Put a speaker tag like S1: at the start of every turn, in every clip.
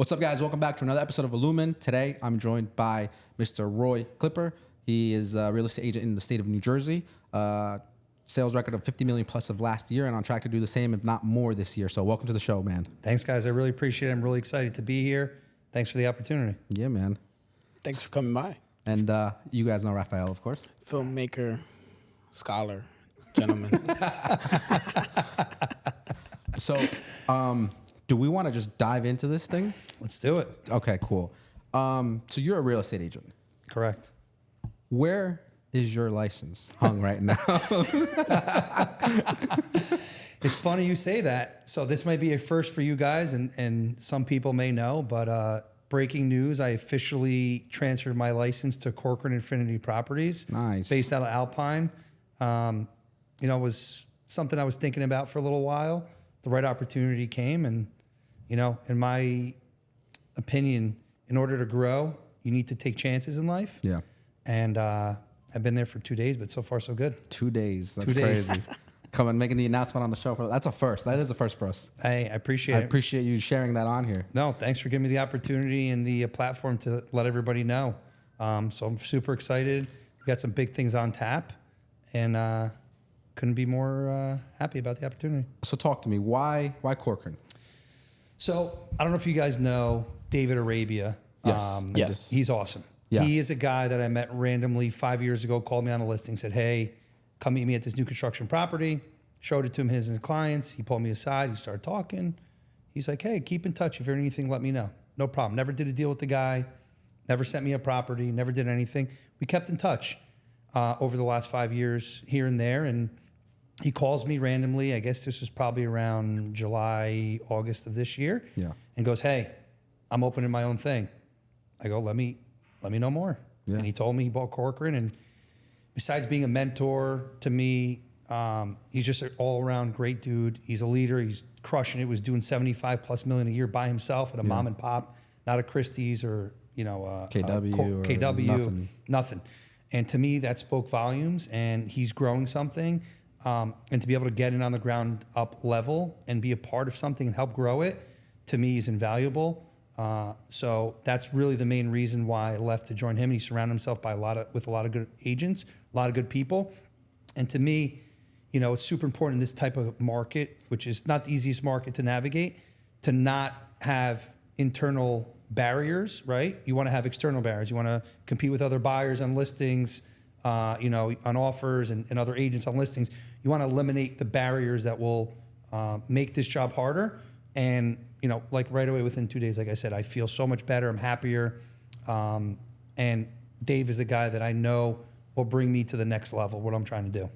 S1: What's up, guys? Welcome back to another episode of Illumin. Today, I'm joined by Mr. Roy Klipper. He is a real estate agent in the state of New Jersey. Sales record of 50 million plus of last year, and on track to do the same, if not more, this year. So welcome to the show, man.
S2: Thanks, guys. I really appreciate it. I'm really excited to be here. Thanks for the opportunity.
S1: Yeah, man.
S3: Thanks for coming by.
S1: And you guys know Raphael, of course.
S3: Filmmaker, scholar, gentleman.
S1: So, do we want to just dive into this thing?
S2: Let's do it.
S1: Okay, cool. So you're a real estate agent.
S2: Correct.
S1: Where is your license hung right now?
S2: It's funny you say that. So this might be a first for you guys, and some people may know, but breaking news, I officially transferred my license to Corcoran Infinity Properties.
S1: Nice.
S2: Based out of Alpine. It was something I was thinking about for a little while. The right opportunity came, and, in my opinion, in order to grow, you need to take chances in life.
S1: Yeah.
S2: And I've been there for 2 days, but so far so good.
S1: 2 days. That's
S2: 2 days.
S1: crazy. Coming, making the announcement on the show. That's a first. That is a first for us.
S2: Hey, I appreciate
S1: I
S2: it.
S1: appreciate you sharing that on here.
S2: No, thanks for giving me the opportunity and the platform to let everybody know. So I'm super excited. We got some big things on tap, and couldn't be more happy about the opportunity.
S1: So talk to me. Why Corcoran?
S2: So I don't know if you guys know David Arabia.
S1: Yes.
S3: Yes.
S2: He's awesome.
S1: Yeah.
S2: He is a guy that I met randomly 5 years ago, called me on a listing, said, hey, come meet me at this new construction property. Showed it to him, his and clients. He pulled me aside. He started talking. He's like, hey, keep in touch. If you're anything, let me know. No problem. Never did a deal with the guy. Never sent me a property. Never did anything. We kept in touch over the last 5 years here and there. And he calls me randomly. I guess this was probably around July, August of this year.
S1: Yeah.
S2: And goes, hey, I'm opening my own thing. I go, let me know more.
S1: Yeah.
S2: And he told me he bought Corcoran. And besides being a mentor to me, he's just an all-around great dude. He's a leader. He's crushing it. Was doing 75+ million a year by himself at a mom and pop, not a Christie's or
S1: KW or
S2: KW, nothing. And to me, that spoke volumes. And he's growing something, and to be able to get in on the ground up level and be a part of something and help grow it, to me, is invaluable. So that's really the main reason why I left to join him. He surrounded himself with a lot of good agents, a lot of good people. And to me, it's super important in this type of market, which is not the easiest market to navigate, to not have internal barriers, right? You want to have external barriers. You want to compete with other buyers on listings, on offers and other agents on listings. You want to eliminate the barriers that will make this job harder. And, like right away within 2 days, like I said, I feel so much better. I'm happier. And Dave is a guy that I know will bring me to the next level, what I'm trying to do.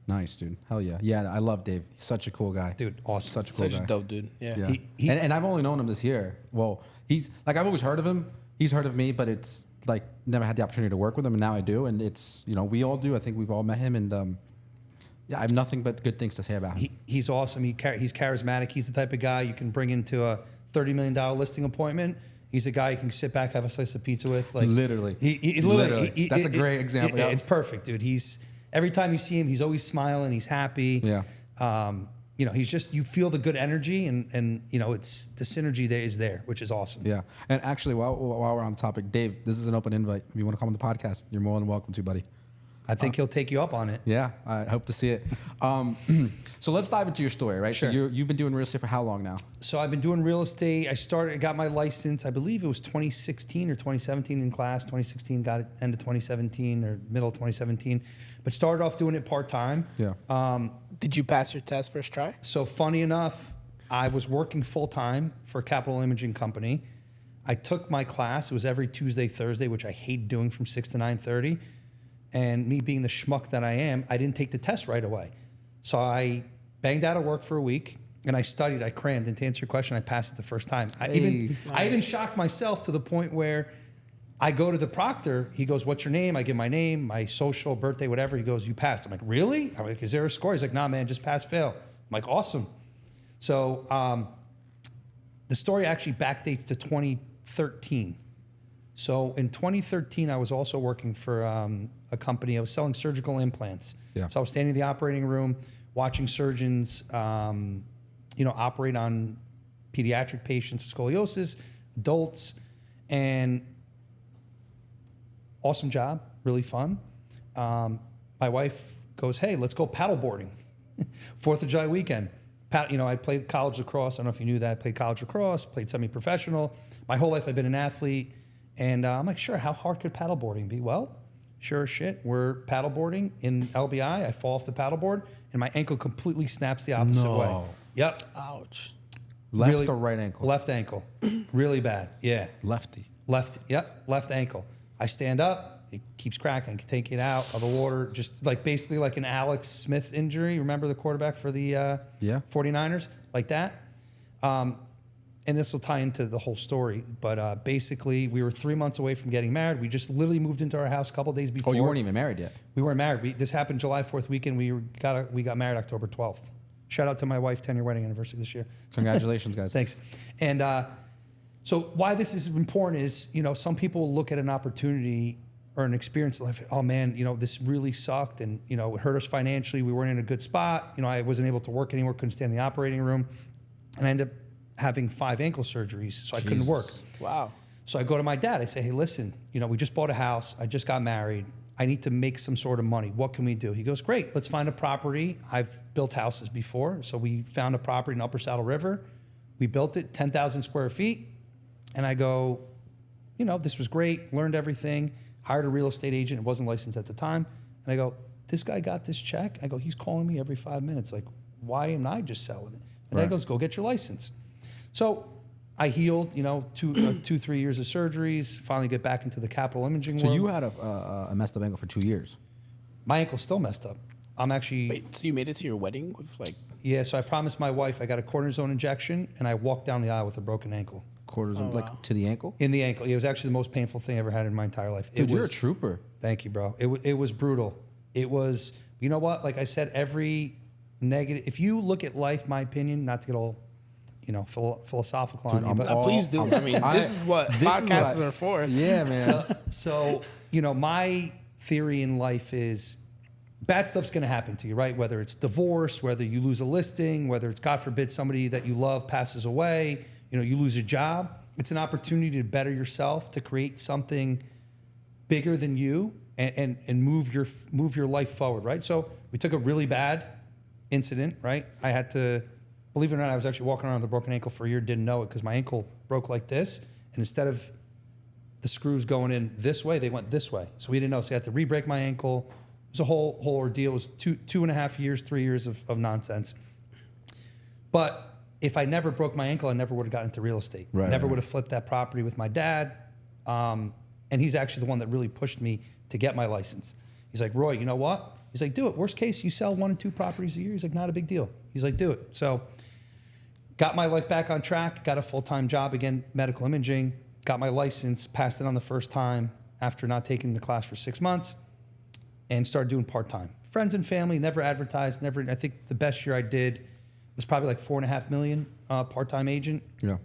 S1: Nice, dude. Hell yeah. Yeah, I love Dave. He's such a cool guy.
S2: Dude, awesome.
S1: Such a cool
S3: Such
S1: guy.
S3: a dope dude. Yeah.
S1: Yeah. And I've only known him this year. Well, he's like, I've always heard of him. He's heard of me, but it's like never had the opportunity to work with him. And now I do. And it's, we all do. I think we've all met him. And I have nothing but good things to say about him.
S2: He's awesome. He's charismatic. He's the type of guy you can bring into a $30 million listing appointment. He's a guy you can sit back, have a slice of pizza with. Like
S1: Literally.
S2: Literally.
S1: That's a great example.
S2: Yeah, it's perfect, dude. Every time you see him, he's always smiling. He's happy.
S1: Yeah.
S2: He's just, you feel the good energy and it's the synergy that is there, which is awesome.
S1: Yeah. And actually, while we're on the topic, Dave, this is an open invite. If you want to come on the podcast, you're more than welcome to, buddy.
S2: I think he'll take you up on it.
S1: Yeah, I hope to see it. So let's dive into your story, right?
S2: Sure.
S1: So you've been doing real estate for how long now?
S2: So I've been doing real estate. I got my license, I believe it was 2016 or 2017 in class. 2016, got it end of 2017 or middle of 2017. But started off doing it part-time.
S1: Yeah.
S3: Did you pass your test first try?
S2: So funny enough, I was working full-time for a capital imaging company. I took my class. It was every Tuesday, Thursday, which I hate doing from 6 to 9:30. And me being the schmuck that I am, I didn't take the test right away. So I banged out of work for a week and I studied, I crammed. And to answer your question, I passed it the first time. I even shocked myself to the point where I go to the proctor. He goes, what's your name? I give my name, my social, birthday, whatever. He goes, you passed. I'm like, really? I'm like, is there a score? He's like, nah, man, just pass, fail. I'm like, awesome. So the story actually backdates to 2013. So in 2013, I was also working for a company. I was selling surgical implants.
S1: Yeah.
S2: So I was standing in the operating room, watching surgeons, operate on pediatric patients with scoliosis, adults, and awesome job, really fun. My wife goes, hey, let's go paddleboarding. 4th of July weekend. I played college lacrosse. I don't know if you knew that. I played college lacrosse, played semi-professional. My whole life I've been an athlete. And I'm like, sure, how hard could paddleboarding be? Well, sure as shit, we're paddleboarding in LBI. I fall off the paddleboard, and my ankle completely snaps the opposite way. Yep.
S3: Ouch.
S1: Left or right ankle?
S2: Left ankle. Really bad. Yeah.
S1: Lefty.
S2: Left ankle. I stand up. It keeps cracking. I can take it out of the water. Just like basically like an Alex Smith injury. Remember the quarterback for the 49ers? Like that. And this will tie into the whole story. But basically, we were 3 months away from getting married. We just literally moved into our house a couple days before.
S1: Oh, you weren't even married yet?
S2: We weren't married. This happened July 4th weekend. We got married October 12th. Shout out to my wife, 10-year wedding anniversary this year.
S1: Congratulations, guys.
S2: Thanks. And so why this is important is, some people will look at an opportunity or an experience like, oh man, this really sucked and, it hurt us financially. We weren't in a good spot. I wasn't able to work anymore, couldn't stand in the operating room. And I ended up having 5 ankle surgeries, so I couldn't work.
S3: Wow.
S2: So I go to my dad. I say, hey, listen, we just bought a house. I just got married. I need to make some sort of money. What can we do? He goes, great, let's find a property. I've built houses before. So we found a property in Upper Saddle River. We built it, 10,000 square feet. And I go, this was great, learned everything, hired a real estate agent. It wasn't licensed at the time. And I go, this guy got this check. I go, he's calling me every 5 minutes. Like, why am I just selling it? And
S1: Right.
S2: he goes, go get your license. So I healed, 3 years of surgeries, finally get back into the capital imaging
S1: So
S2: world.
S1: you had a messed up ankle for 2 years.
S2: My ankle's still messed up. I'm actually...
S3: Wait, so you made it to your wedding with like...
S2: Yeah, so I promised my wife I got a cortisone injection, and I walked down the aisle with a broken ankle.
S1: Cortisone, like to the ankle?
S2: In the ankle. It was actually the most painful thing I ever had in my entire life.
S1: Dude, you're a trooper.
S2: Thank you, bro. It was brutal. It was, you know what? Like I said, every negative... If you look at life, my opinion, not to get all, philosophical on you, but...
S3: please do. I mean, this is what podcasts are for.
S1: Yeah, man.
S2: So, my theory in life is bad stuff's going to happen to you, right? Whether it's divorce, whether you lose a listing, whether it's, God forbid, somebody that you love passes away, you lose a job. It's an opportunity to better yourself, to create something bigger than you and move your life forward, right? So we took a really bad incident, right? I had to, believe it or not, I was actually walking around with a broken ankle for a year, didn't know it because my ankle broke like this. And instead of the screws going in this way, they went this way. So we didn't know. So I had to re-break my ankle. It was a whole ordeal. It was 2.5 years, 3 years of nonsense. But if I never broke my ankle, I never would have gotten into real estate. Never would have flipped that property with my dad. And he's actually the one that really pushed me to get my license. He's like, Roy, you know what? He's like, do it. Worst case, you sell 1 or 2 properties a year. He's like, not a big deal. He's like, do it. So got my life back on track, got a full-time job again, medical imaging, got my license, passed it on the first time after not taking the class for 6 months, and started doing part-time. Friends and family, never advertised, I think the best year I did was probably like $4.5 million part-time agent.
S1: Yeah.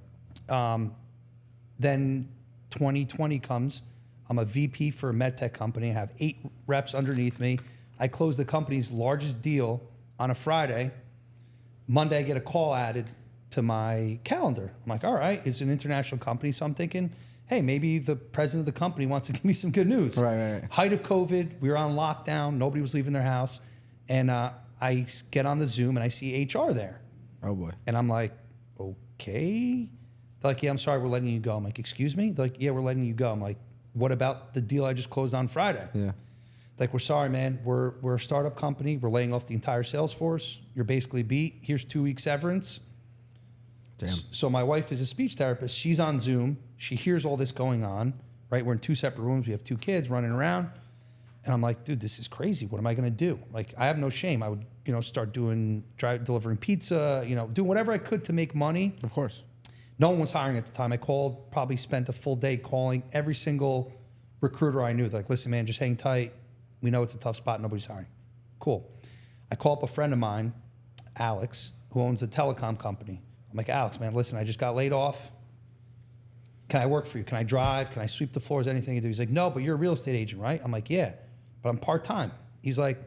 S2: Then 2020 comes. I'm a VP for a med tech company. I have 8 reps underneath me. I close the company's largest deal on a Friday. Monday, I get a call added to my calendar. I'm like, all right, it's an international company. So I'm thinking, hey, maybe the president of the company wants to give me some good news.
S1: Right.
S2: Height of COVID, we were on lockdown. Nobody was leaving their house. And I get on the Zoom and I see HR there.
S1: Oh, boy.
S2: And I'm like, okay. They're like, yeah, I'm sorry, we're letting you go. I'm like, excuse me? They're like, yeah, we're letting you go. I'm like, what about the deal I just closed on Friday?
S1: Yeah.
S2: Like, we're sorry, man. We're a startup company. We're laying off the entire sales force. You're basically beat. Here's 2 weeks severance.
S1: Damn.
S2: So my wife is a speech therapist. She's on Zoom. She hears all this going on, right? We're in 2 separate rooms. We have 2 kids running around. And I'm like, dude, this is crazy. What am I going to do? Like, I have no shame. I would, start delivering pizza, doing whatever I could to make money.
S1: Of course.
S2: No one was hiring at the time. I called, probably spent a full day calling every single recruiter I knew. Like, listen, man, just hang tight. We know it's a tough spot. Nobody's hiring. Cool. I call up a friend of mine, Alex, who owns a telecom company. I'm like, Alex, man, listen, I just got laid off. Can I work for you? Can I drive? Can I sweep the floors? Anything you do? He's like, no, but you're a real estate agent, right? I'm like, yeah, but I'm part-time. He's like,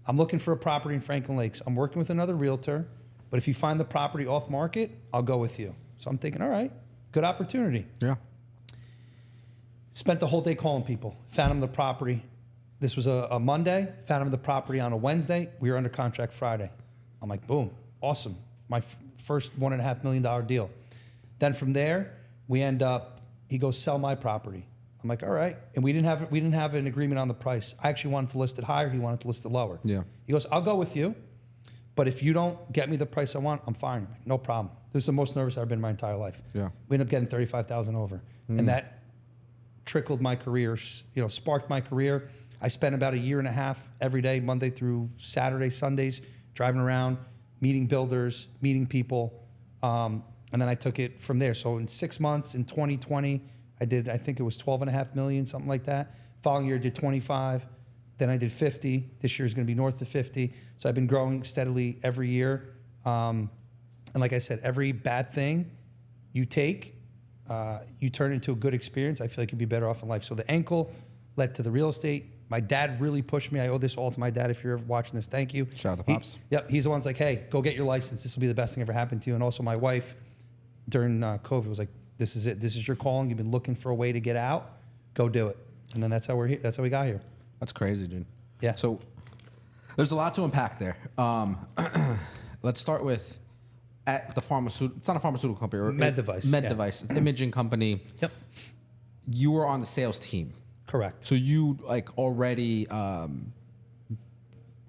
S2: I'm looking for a property in Franklin Lakes. I'm working with another realtor, but if you find the property off market, I'll go with you. So I'm thinking, all right, good opportunity.
S1: Yeah.
S2: Spent the whole day calling people. Found them the property. This was a Monday. Found them the property on a Wednesday. We were under contract Friday. I'm like, boom, awesome. My first $1.5 million deal. Then from there, we end up. He goes, sell my property. I'm like, all right. And we didn't have an agreement on the price. I actually wanted to list it higher. He wanted to list it lower.
S1: Yeah.
S2: He goes, I'll go with you, but if you don't get me the price I want, I'm fine. I'm like, no problem. This is the most nervous I've been in my entire life.
S1: Yeah.
S2: We ended up getting 35,000 over, and that trickled my career. Sparked my career. I spent about a year and a half every day, Monday through Saturday, Sundays, driving around, meeting builders, meeting people, and then I took it from there. So in 6 months, in 2020, I think it was 12.5 million, something like that. Following year, I did 25. Then I did 50. This year is going to be north of 50. So I've been growing steadily every year. And like I said, every bad thing you take, you turn into a good experience. I feel like you'd be better off in life. So the ankle led to the real estate. My dad really pushed me. I owe this all to my dad. If you're ever watching this, thank you.
S1: Shout out to Pops.
S2: Yep, he's the one's like, hey, go get your license. This will be the best thing ever happened to you. And also my wife, during COVID, was like, this is it. This is your calling. You've been looking for a way to get out. Go do it. And then that's how we're here. That's how we got here.
S1: That's crazy, dude.
S2: Yeah.
S1: So there's a lot to unpack there. Let's start with at the pharmaceutical. It's not a pharmaceutical company. Or
S2: Med device.
S1: Med
S2: Yeah.
S1: device. It's an imaging company.
S2: Yep.
S1: You were on the sales team.
S2: Correct.
S1: So you like already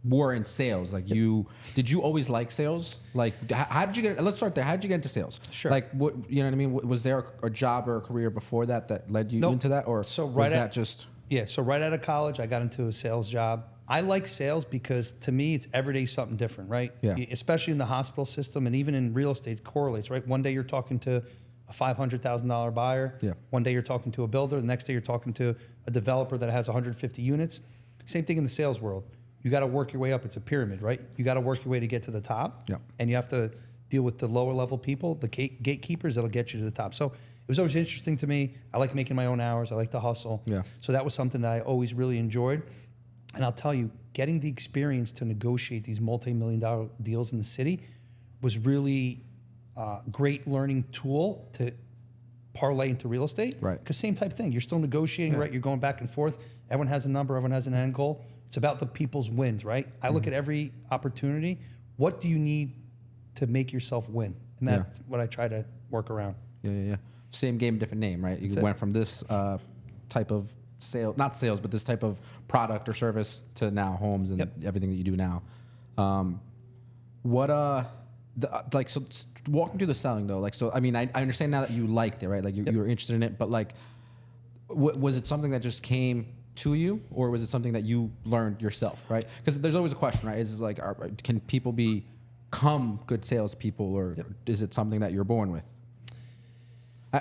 S1: were in sales. Like did you always like sales? Like how did you get? Let's start there. How did you get into sales?
S2: Sure.
S1: Like what you know what I mean? Was there a job or a career before that led you
S2: Nope.
S1: into that, or
S2: So
S1: was
S2: right
S1: that
S2: at-
S1: just?
S2: Yeah, so right out of college, I got into a sales job. I like sales because to me, it's every day something different, right?
S1: Yeah.
S2: Especially in the hospital system and even in real estate, it correlates, right? One day you're talking to a $500,000 buyer.
S1: Yeah.
S2: One day you're talking to a builder. The next day you're talking to a developer that has 150 units. Same thing in the sales world. You got to work your way up. It's a pyramid, right? You got to work your way to get to the top.
S1: Yeah.
S2: And you have to deal with the lower level people, the gatekeepers that'll get you to the top. So it was always interesting to me. I like making my own hours. I like to hustle.
S1: Yeah.
S2: So that was something that I always really enjoyed. And I'll tell you, getting the experience to negotiate these multi-million-dollar deals in the city was really a great learning tool to parlay into real estate.
S1: Right.
S2: Because same type thing. You're still negotiating, right? You're going back and forth. Everyone has a number. Everyone has an end goal. It's about the people's wins, right? I look at every opportunity. What do you need to make yourself win? And that's what I try to work around.
S1: Yeah. Same game, different name, right? You went from this type of not sales, but this type of product or service to now homes and everything that you do now. So walking through the selling though, like, so, I mean, I understand now that you liked it, right? Like you were interested in it, but like, was it something that just came to you, or was it something that you learned yourself, right? Because there's always a question, right? Is like, can people become good salespeople, or is it something that you're born with?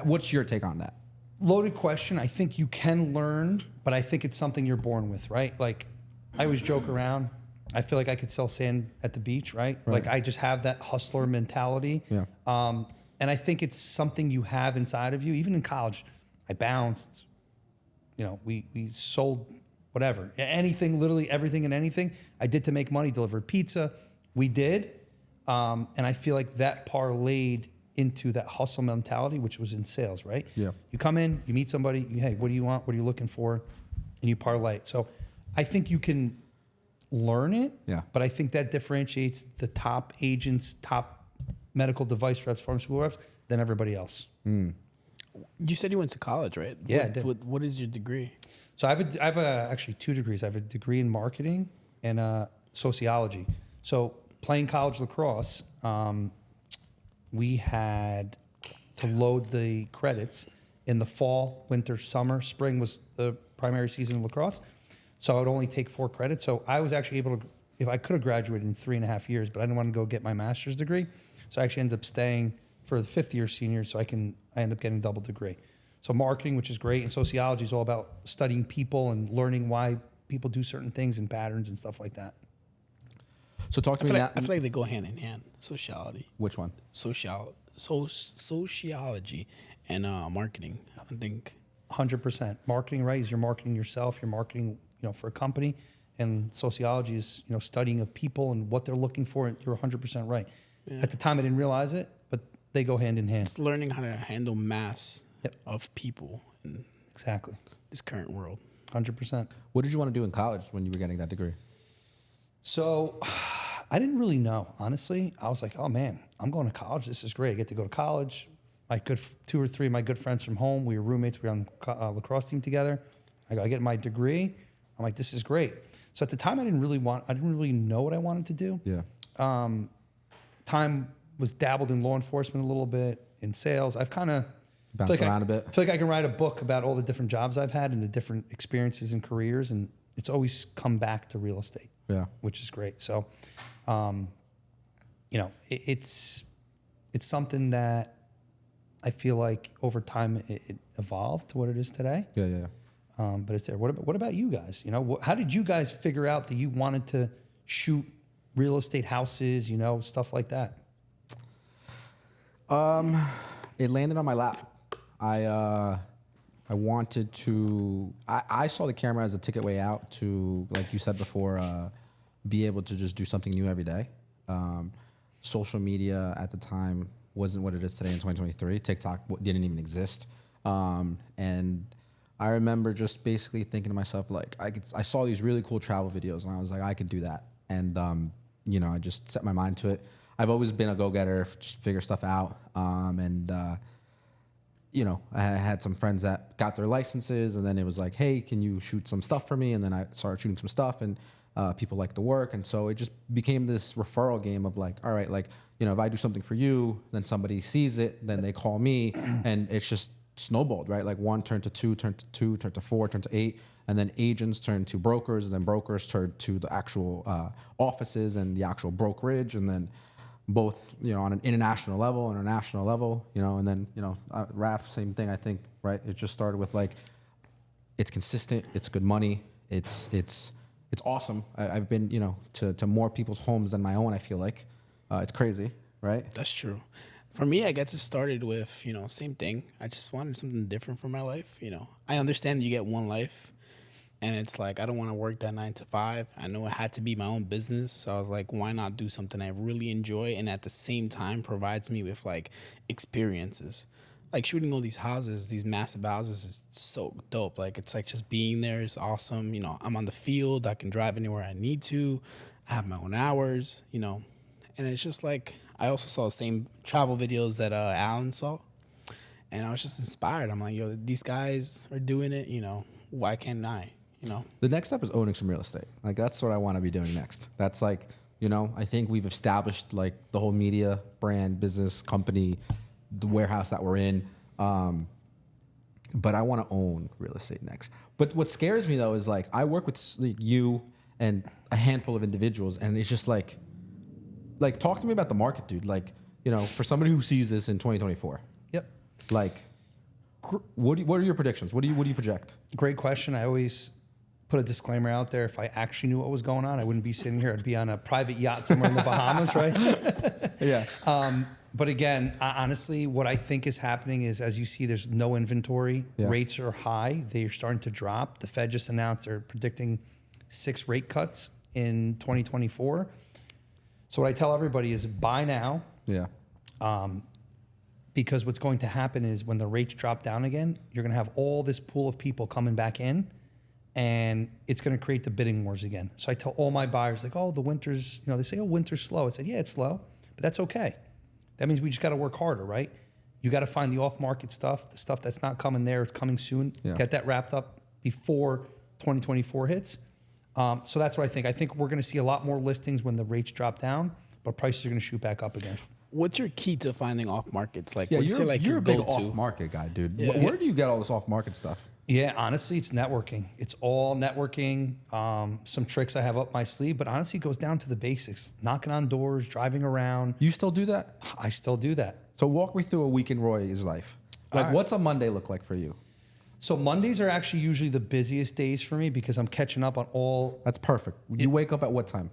S1: What's your take on that?
S2: Loaded question. I think you can learn, but I think it's something you're born with, right? Like, I always joke around. I feel like I could sell sand at the beach, right? Like, I just have that hustler mentality.
S1: Yeah.
S2: And I think it's something you have inside of you. Even in college, I bounced. You know, we sold whatever, anything, literally everything and anything. I did to make money. Delivered pizza. We did, and I feel like that parlayed into that hustle mentality, which was in sales, right?
S1: Yeah.
S2: You come in, you meet somebody, hey, what do you want? What are you looking for? And you parlay it. So I think you can learn it, but I think that differentiates the top agents, top medical device reps, pharmaceutical reps than everybody else.
S3: You said you went to college, right?
S2: Yeah, I did.
S3: What is your degree?
S2: So I have actually 2 degrees. I have a degree in marketing and sociology. So playing college lacrosse, we had to load the credits in the fall, winter, summer. Spring was the primary season of lacrosse. So I would only take 4 credits. So I was actually able to, if I could have graduated in 3.5 years, but I didn't want to go get my master's degree. So I actually ended up staying for the 5th year senior, so I end up getting double degree. So marketing, which is great, and sociology is all about studying people and learning why people do certain things and patterns and stuff like that.
S1: So talk to me now.
S3: I feel like they go hand in hand. Sociology.
S1: Which one?
S3: Sociology and marketing. I think
S2: 100%. Marketing, right, is you're marketing yourself. You're marketing, for a company, and sociology is, studying of people and what they're looking for. And you're 100% right. Yeah. At the time, I didn't realize it, but they go hand in hand.
S3: It's learning how to handle mass
S2: Yep.
S3: of people in
S2: Exactly.
S3: this current world.
S2: 100%.
S1: What did you want to do in college when you were getting that degree?
S2: So I didn't really know, honestly. I was like, oh man, I'm going to college. This is great. I get to go to college. My two or three of my good friends from home, we were roommates. We were on the lacrosse team together. I get my degree. I'm like, this is great. So at the time, I didn't really know what I wanted to do.
S1: Yeah.
S2: Time was dabbled in law enforcement a little bit, in sales. I've kind of
S1: Bounced around a bit.
S2: I feel like I can write a book about all the different jobs I've had and the different experiences and careers, and it's always come back to real estate.
S1: Yeah.
S2: Which is great. So, it's something that I feel like over time it evolved to what it is today.
S1: Yeah.
S2: But it's there. What about you guys? How did you guys figure out that you wanted to shoot real estate houses? Stuff like that.
S1: It landed on my lap. I wanted to. I saw the camera as a ticket way out to, like you said before, be able to just do something new every day. Social media at the time wasn't what it is today in 2023. TikTok didn't even exist, and I remember just basically thinking to myself, like, I saw these really cool travel videos, and I was like, I could do that. And I just set my mind to it. I've always been a go-getter, just figure stuff out, I had some friends that got their licenses, and then it was like, hey, can you shoot some stuff for me? And then I started shooting some stuff, and people liked the work. And so it just became this referral game of like, all right, like, if I do something for you, then somebody sees it, then they call me, and it's just snowballed, right? Like 1 turned to 2, turned to 2, turned to 4, turned to 8, and then agents turned to brokers, and then brokers turned to the actual offices and the actual brokerage, and then both, on an international level and a national level, and then, RAF, same thing, I think, right? It just started with like, it's consistent, it's good money, it's awesome. I've been, to more people's homes than my own, I feel like. It's crazy, right?
S3: That's true. For me, I guess it started with, same thing. I just wanted something different for my life. I understand you get one life, and it's like, I don't want to work that 9 to 5. I know it had to be my own business. So I was like, why not do something I really enjoy and at the same time provides me with like experiences? Like shooting all these houses, these massive houses is so dope. Like, it's like just being there is awesome. I'm on the field. I can drive anywhere I need to. I have my own hours, and it's just like, I also saw the same travel videos that Alan saw, and I was just inspired. I'm like, yo, these guys are doing it, why can't I?
S1: The next step is owning some real estate. Like, that's what I want to be doing next. That's like, I think we've established like the whole media, brand, business, company, the warehouse that we're in. But I want to own real estate next. But what scares me though is like, I work with like, you and a handful of individuals, and it's just like talk to me about the market, dude. Like, for somebody who sees this in 2024.
S2: Yep.
S1: Like, what are your predictions? What do you project?
S2: Great question. I always put a disclaimer out there. If I actually knew what was going on, I wouldn't be sitting here. I'd be on a private yacht somewhere in the Bahamas, right?
S1: Yeah.
S2: But again, honestly, what I think is happening is, as you see, there's no inventory.
S1: Yeah.
S2: Rates are high. They're starting to drop. The Fed just announced they're predicting 6 rate cuts in 2024. So what I tell everybody is buy now.
S1: Yeah.
S2: Because what's going to happen is when the rates drop down again, you're going to have all this pool of people coming back in, and it's going to create the bidding wars again. So I tell all my buyers, like, oh, the winter's, they say, oh, winter's slow. I said, yeah, it's slow, but that's okay. That means we just got to work harder, right? You got to find the off-market stuff, the stuff that's not coming there, it's coming soon.
S1: Yeah.
S2: Get that wrapped up before 2024 hits. So that's what I think. I think we're going to see a lot more listings when the rates drop down, but prices are going to shoot back up again.
S3: What's your key to finding off markets? Like,
S1: Yeah,
S3: what's
S1: you're a big
S3: go-to?
S1: off-market guy, dude.
S3: Yeah.
S1: Where do you get all this off-market stuff?
S2: Yeah, honestly, it's networking. It's all networking. Some tricks I have up my sleeve, but honestly, it goes down to the basics. Knocking on doors, driving around.
S1: You still do that?
S2: I still do that.
S1: So walk me through a week in Roy's life. Like,
S2: All right.
S1: what's a Monday look like for you?
S2: So Mondays are actually usually the busiest days for me because I'm catching up on all
S1: That's perfect. You wake up at what time?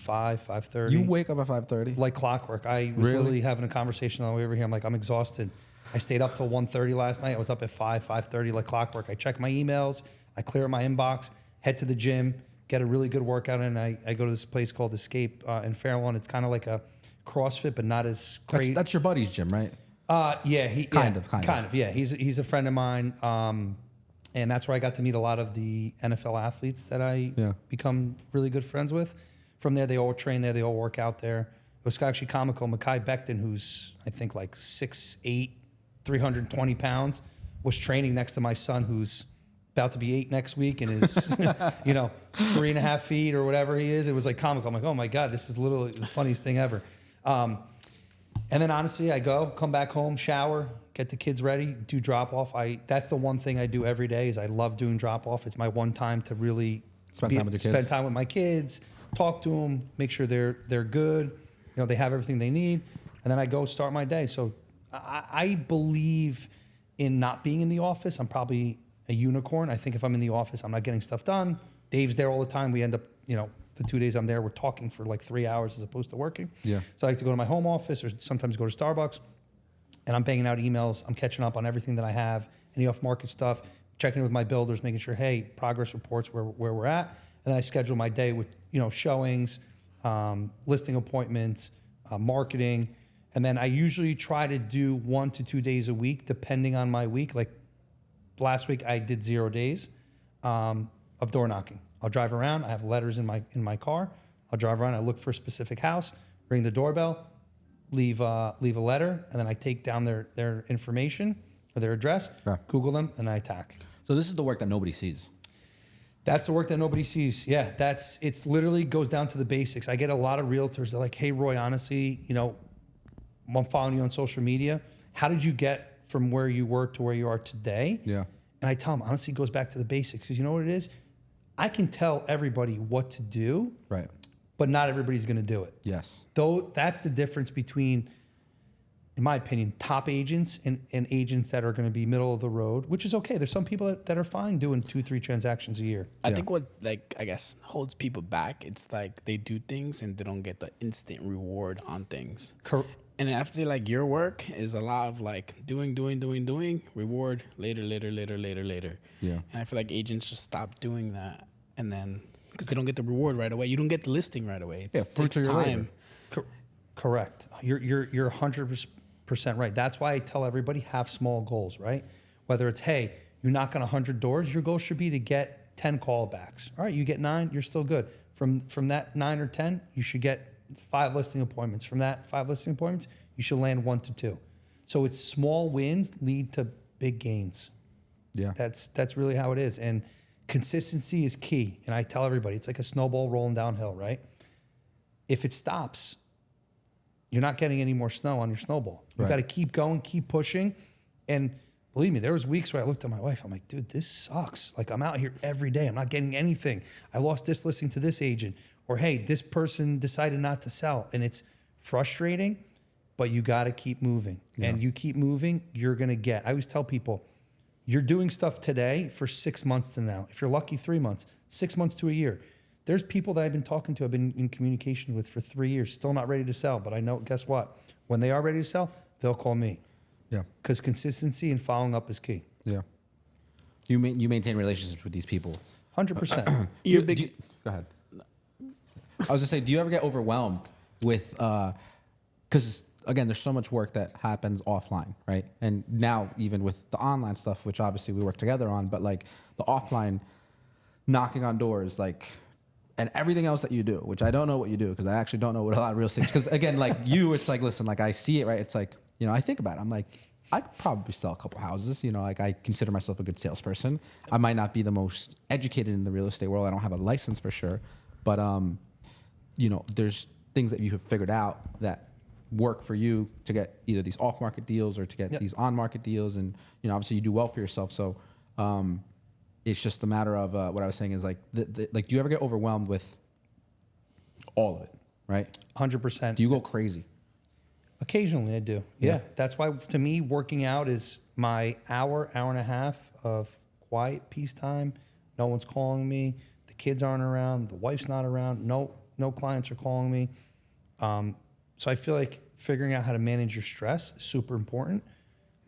S2: 5:30.
S1: You wake up at 5:30?
S2: Like clockwork. I was
S1: Really?
S2: literally having a conversation on the way over here. I'm like, I'm exhausted. I stayed up till 1:30 last night. I was up at 5:30 like clockwork. I check my emails. I clear my inbox, head to the gym, get a really good workout in. I go to this place called Escape in Fairlawn. It's kind of like a CrossFit, but not as crazy.
S1: That's your buddy's gym, right?
S2: Yeah,
S1: Kind of.
S2: Yeah, he's a friend of mine, and that's where I got to meet a lot of the NFL athletes that I become really good friends with. From there, they all train there, they all work out there. It was actually comical. Mekhi Becton, who's I think like 6'8", 320 pounds, was training next to my son, who's about to be 8 next week and is 3.5 feet or whatever he is. It was like comical. I'm like, oh my God, this is literally the funniest thing ever. And then honestly, I come back home, shower, get the kids ready, do drop off. That's the one thing I do every day is I love doing drop off. It's my one time to really
S1: Spend time with your kids.
S2: Spend time with my kids, talk to them, make sure they're good. They have everything they need, and then I go start my day. So I believe in not being in the office. I'm probably a unicorn. I think if I'm in the office, I'm not getting stuff done. Dave's there all the time. We end up, the 2 days I'm there, we're talking for like 3 hours as opposed to working.
S1: Yeah.
S2: So I like to go to my home office or sometimes go to Starbucks, and I'm banging out emails. I'm catching up on everything that I have, any off-market stuff, checking in with my builders, making sure, hey, progress reports where we're at. And then I schedule my day with, showings, listing appointments, marketing. And then I usually try to do 1 to 2 days a week, depending on my week. Like last week, I did 0 days of door knocking. I'll drive around. I have letters in my car. I'll drive around. I look for a specific house, ring the doorbell, leave a letter, and then I take down their information or their address, Google them, and I attack.
S1: So this is the work that nobody sees.
S2: That's the work that nobody sees. Yeah, it's literally goes down to the basics. I get a lot of realtors that are like, hey, Roy, honestly, I'm following you on social media. How did you get from where you were to where you are today?
S1: Yeah.
S2: And I tell them, honestly, it goes back to the basics. Because you know what it is? I can tell everybody what to do,
S1: Right.
S2: but not everybody's going to do it.
S1: Yes.
S2: Though that's the difference between, in my opinion, top agents and agents that are going to be middle of the road, which is okay. There's some people that are fine doing 2-3 transactions a year.
S3: I think what holds people back, it's like they do things and they don't get the instant reward on things. And I feel like your work is a lot of like doing, reward later.
S1: Yeah.
S2: Mm-hmm.
S3: And I feel like agents just stop doing that, and then because they don't get the reward right away, you don't get the listing right away. It takes time.
S2: Correct. You're 100% right. That's why I tell everybody have small goals, right? Whether it's, hey, you knock on 100 doors, your goal should be to get 10 callbacks. All right, you get 9, you're still good. From that 9 or 10, you should get 5 listing appointments. From that 5 listing appointments, you should land 1 to 2. So it's small wins lead to big gains.
S1: Yeah.
S2: That's really how it is. And consistency is key. And I tell everybody, it's like a snowball rolling downhill, right? If it stops, you're not getting any more snow on your snowball. You've got to keep going, keep pushing. And believe me, there was weeks where I looked at my wife. I'm like, dude, this sucks. Like, I'm out here every day. I'm not getting anything. I lost this listing to this agent. Or, hey, this person decided not to sell. And it's frustrating, but you got to keep moving. Yeah. And you keep moving, you're going to get. I always tell people, you're doing stuff today for 6 months to now. If you're lucky, 3 months, 6 months to a year. There's people that I've been talking to, I've been in communication with for 3 years, still not ready to sell. But I know, guess what? When they are ready to sell, they'll call me.
S1: Yeah.
S2: Because consistency and following up is key.
S1: Yeah. You maintain relationships with these people.
S2: 100%.
S1: Go ahead. I was gonna say, do you ever get overwhelmed with, because again, there's so much work that happens offline, right? And now even with the online stuff, which obviously we work together on, but like the offline knocking on doors, like, and everything else that you do, which I don't know what you do because I actually don't know what a lot of real estate. Because again, like you, it's like, listen, like I see it, right? It's like, I think about it. I'm like, I could probably sell a couple houses. Like I consider myself a good salesperson. I might not be the most educated in the real estate world. I don't have a license for sure, but there's things that you have figured out that work for you to get either these off-market deals or to get these on-market deals, and obviously you do well for yourself. So it's just a matter of what I was saying is like, like, do you ever get overwhelmed with all of it? Right?
S2: 100%.
S1: Do you go crazy?
S2: Occasionally I do. Yeah. That's why to me, working out is my hour and a half of quiet peace time. No one's calling me. The kids aren't around. The wife's not around. No clients are calling me. So I feel like figuring out how to manage your stress is super important.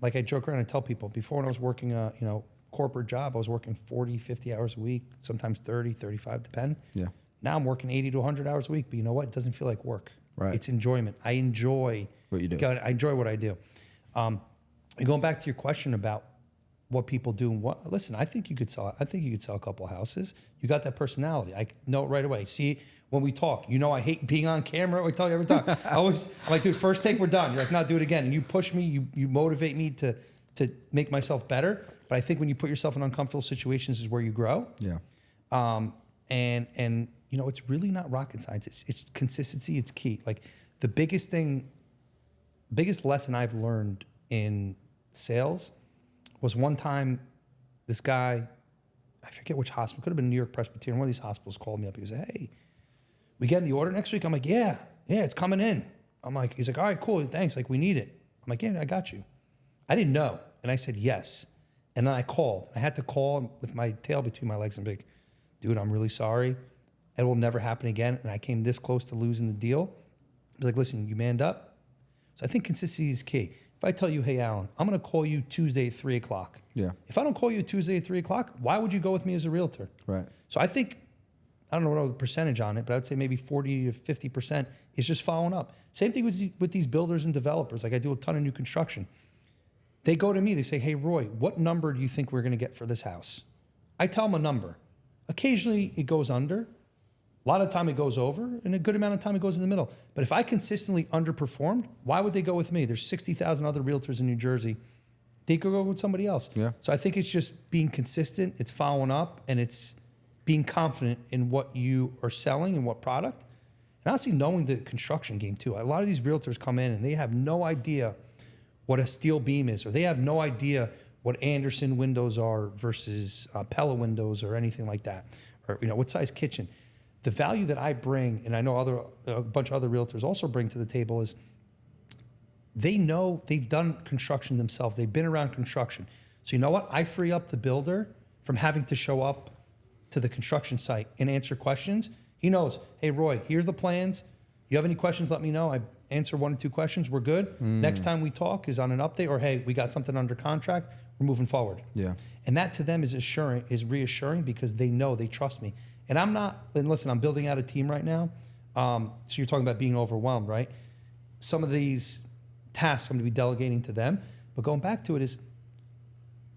S2: Like I joke around and tell people before, when I was working a corporate job, I was working 40, 50 hours a week, sometimes 30, 35, depend.
S1: Yeah.
S2: Now I'm working 80 to 100 hours a week, but you know what? It doesn't feel like work.
S1: Right.
S2: It's enjoyment. I enjoy
S1: What you do.
S2: I enjoy what I do. And going back to your question about what people do and what, listen, I think you could sell a couple of houses. You got that personality. I know it right away. See, when we talk, I hate being on camera. I tell you every time. I'm like, dude, first take, we're done. You're like, no, do it again. And you push me, you motivate me to make myself better. But I think when you put yourself in uncomfortable situations is where you grow.
S1: Yeah.
S2: And it's really not rocket science. It's consistency. It's key. Like the biggest lesson I've learned in sales was one time this guy, I forget which hospital, could have been New York Presbyterian, one of these hospitals called me up. He was like, hey, we getting the order next week? I'm like, yeah, it's coming in. He's like, all right, cool, thanks. Like, we need it. I'm like, yeah, I got you. I didn't know. And I said, yes. And then I called. I had to call with my tail between my legs and be like, dude, I'm really sorry. It will never happen again. And I came this close to losing the deal. I was like, listen, you manned up. So I think consistency is key. If I tell you, hey, Alan, I'm going to call you Tuesday at 3 o'clock.
S1: Yeah.
S2: If I don't call you Tuesday at 3 o'clock, why would you go with me as a realtor?
S1: Right.
S2: So I think, I don't know the percentage on it, but I would say maybe 40 to 50% is just following up. Same thing with these builders and developers. Like I do a ton of new construction. They go to me, they say, hey, Roy, what number do you think we're going to get for this house? I tell them a number. Occasionally it goes under. A lot of time it goes over, and a good amount of time it goes in the middle. But if I consistently underperformed, why would they go with me? There's 60,000 other realtors in New Jersey. They could go with somebody else.
S1: Yeah.
S2: So I think it's just being consistent, it's following up, and it's being confident in what you are selling and what product. And honestly, knowing the construction game too. A lot of these realtors come in and they have no idea what a steel beam is, or they have no idea what Anderson windows are versus Pella windows or anything like that, or what size kitchen. The value that I bring, and I know a bunch of other realtors also bring to the table, is they know they've done construction themselves. They've been around construction. So you know what? I free up the builder from having to show up to the construction site and answer questions. He knows, hey, Roy, here's the plans. You have any questions, let me know. I answer 1 or 2 questions. We're good. Next time we talk is on an update, or hey, we got something under contract. We're moving forward.
S1: Yeah.
S2: And that to them is reassuring because they know, they trust me. And listen, I'm building out a team right now. So you're talking about being overwhelmed, right? Some of these tasks I'm going to be delegating to them. But going back to it is,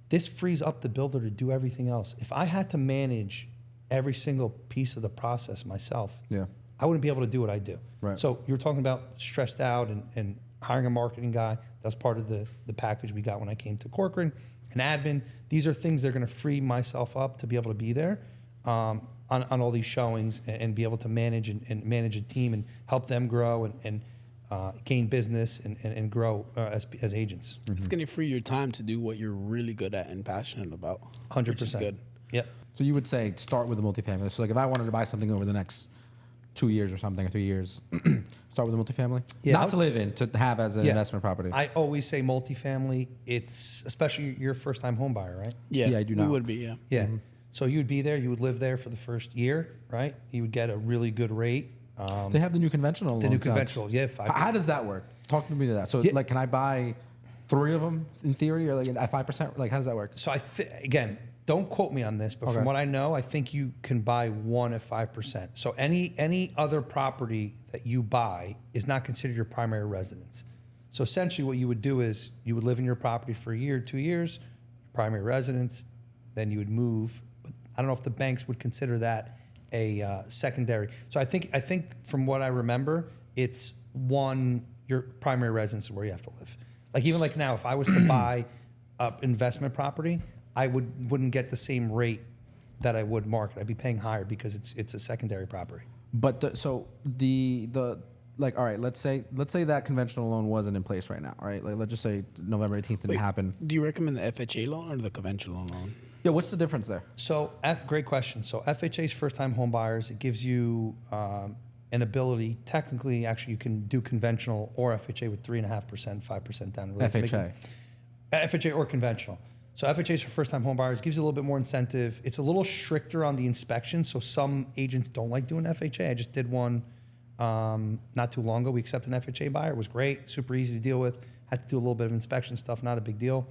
S2: this frees up the builder to do everything else. If I had to manage every single piece of the process myself,
S1: Yeah.
S2: I wouldn't be able to do what I do.
S1: Right.
S2: So you were talking about stressed out and hiring a marketing guy. That's part of the package we got when I came to Corcoran. An admin. These are things that are going to free myself up to be able to be there on all these showings and be able to manage and manage a team and help them grow and gain business and grow as agents.
S3: It's going to free your time to do what you're really good at and passionate about.
S2: 100%.
S3: Which is good.
S2: Yep.
S1: So you would say start with a multifamily. So like if I wanted to buy something over the next 2 years or something, or 3 years, start with a multifamily?
S2: Yeah,
S1: Not to live in, to have as an
S2: Yeah.
S1: investment property.
S2: I always say multifamily. It's especially you're a first-time home buyer, right?
S3: Yeah,
S1: I do
S3: we
S1: not.
S3: would be, yeah.
S2: Yeah. So you would be there. You would live there for the first year, right? You would get a really good rate.
S1: They have the new conventional
S2: The
S1: loan
S2: new
S1: accounts.
S2: conventional, yeah.
S1: How does that work? Talk to me to that. So
S2: Yeah.
S1: like, can I buy 3 of them in theory, or like at 5%? Like, how does that work?
S2: So again, don't quote me on this, but
S1: Okay.
S2: from what I know, I think you can buy one at 5%. So any other property that you buy is not considered your primary residence. So essentially, what you would do is you would live in your property for a year, 2 years, primary residence, then you would move. But I don't know if the banks would consider that a secondary. So I think from what I remember, it's your primary residence is where you have to live. Like even like now, if I was to buy an investment property, I wouldn't get the same rate that I would market. I'd be paying higher because it's a secondary property.
S1: But the like, all right, let's say that conventional loan wasn't in place right now, right? Like, let's just say November 18th didn't happen.
S3: Do you recommend the FHA loan or the conventional loan?
S1: Yeah, what's the difference there?
S2: So great question. So FHA's first-time home buyers, it gives you an ability. Technically, actually, you can do conventional or FHA with 3.5%, 5% down.
S1: FHA.
S2: FHA or conventional. So FHA's for first-time home buyers, gives you a little bit more incentive. It's a little stricter on the inspection, so some agents don't like doing FHA. I just did one not too long ago. We accepted an FHA buyer. It was great, super easy to deal with. Had to do a little bit of inspection stuff, not a big deal.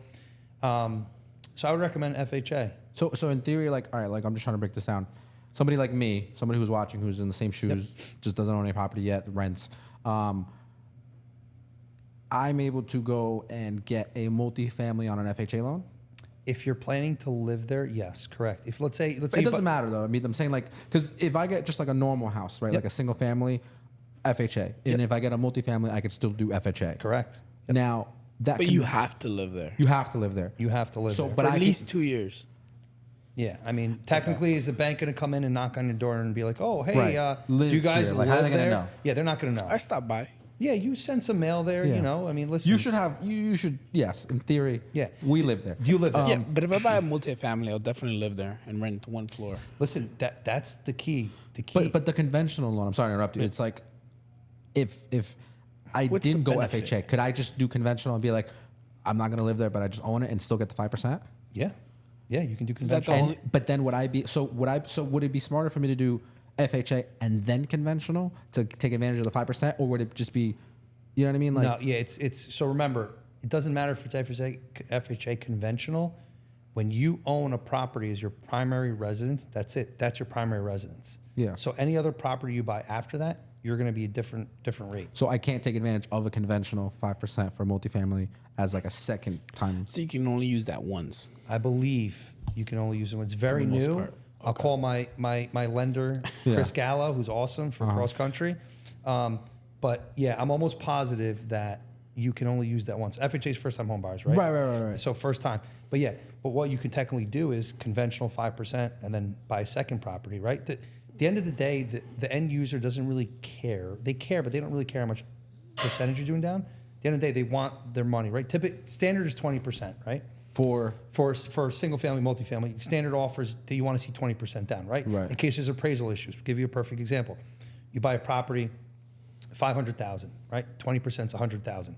S2: So I would recommend FHA.
S1: So in theory, like, all right, like I'm just trying to break this down. somebody like me, somebody who's watching, who's in the same shoes, just doesn't own any property yet, rents. I'm able to go and get a multifamily on an FHA loan.
S2: If you're planning to live there, yes, correct. If let's say
S1: It doesn't matter though. I mean, I'm saying like, because if I get just like a normal house, right, like a single family, FHA, and if I get a multifamily, I could still do FHA.
S2: correct.
S1: Now that,
S3: But you have to live there.
S1: you have to live there.
S2: You have to live there.
S1: But
S3: For
S1: I
S3: at
S1: can-
S3: least 2 years.
S2: Yeah, I mean, technically, is the bank going to come in and knock on your door and be like, "Oh, hey,
S1: Right.
S2: do
S1: Live
S2: you guys
S1: here.
S2: live
S1: Like, how are they gonna
S2: there?"
S1: know?
S2: Yeah, they're not going to know.
S3: I stopped by.
S2: Yeah, you send some mail there.
S1: Yeah.
S2: You know, I mean, listen.
S1: You should have. You should. Yes, in theory.
S2: Yeah.
S1: we live there.
S2: Do you live there?
S3: Yeah, but if I buy a multifamily, I'll definitely live there and rent one floor.
S2: Listen, that's the key. The key.
S1: But the conventional loan. I'm sorry to interrupt you. It's like, if I
S3: What's the
S1: didn't go
S3: benefit?
S1: FHA, could I just do conventional and be like, I'm not gonna live there, but I just own it and still get the 5%?
S2: yeah, you can do
S3: Is that the
S2: conventional.
S3: only-
S1: But then would I be would it be smarter for me to do FHA and then conventional to take advantage of the 5%, or would it just be, you know what I mean? Like,
S2: No, yeah, it's so remember, it doesn't matter if it's FHA conventional. When you own a property as your primary residence, that's it. That's your primary residence.
S1: Yeah.
S2: So any other property you buy after that, you're going to be a different rate.
S1: so I can't take advantage of a conventional 5% for multifamily as like a second time.
S3: So you can only use that once.
S2: I believe you can only use them. It's very
S3: the most
S2: new.
S3: part.
S2: I'll call my lender,
S1: Yeah.
S2: Chris Gallo, who's awesome for cross country. But yeah, I'm almost positive that you can only use that once. FHA's first time home buyers, right?
S1: Right.
S2: So first time. But yeah, but what you can technically do is conventional 5% and then buy a second property, right? The end of the day, the end user doesn't really care. They care, but they don't really care how much percentage you're doing down. At the end of the day, they want their money, right? Standard is 20%, right?
S1: For
S2: For single family, multifamily, standard offers that you want to see 20% down, right?
S1: Right.
S2: In case there's appraisal issues. Give you a perfect example. You buy a property, 500,000, right? 20% is 100,000.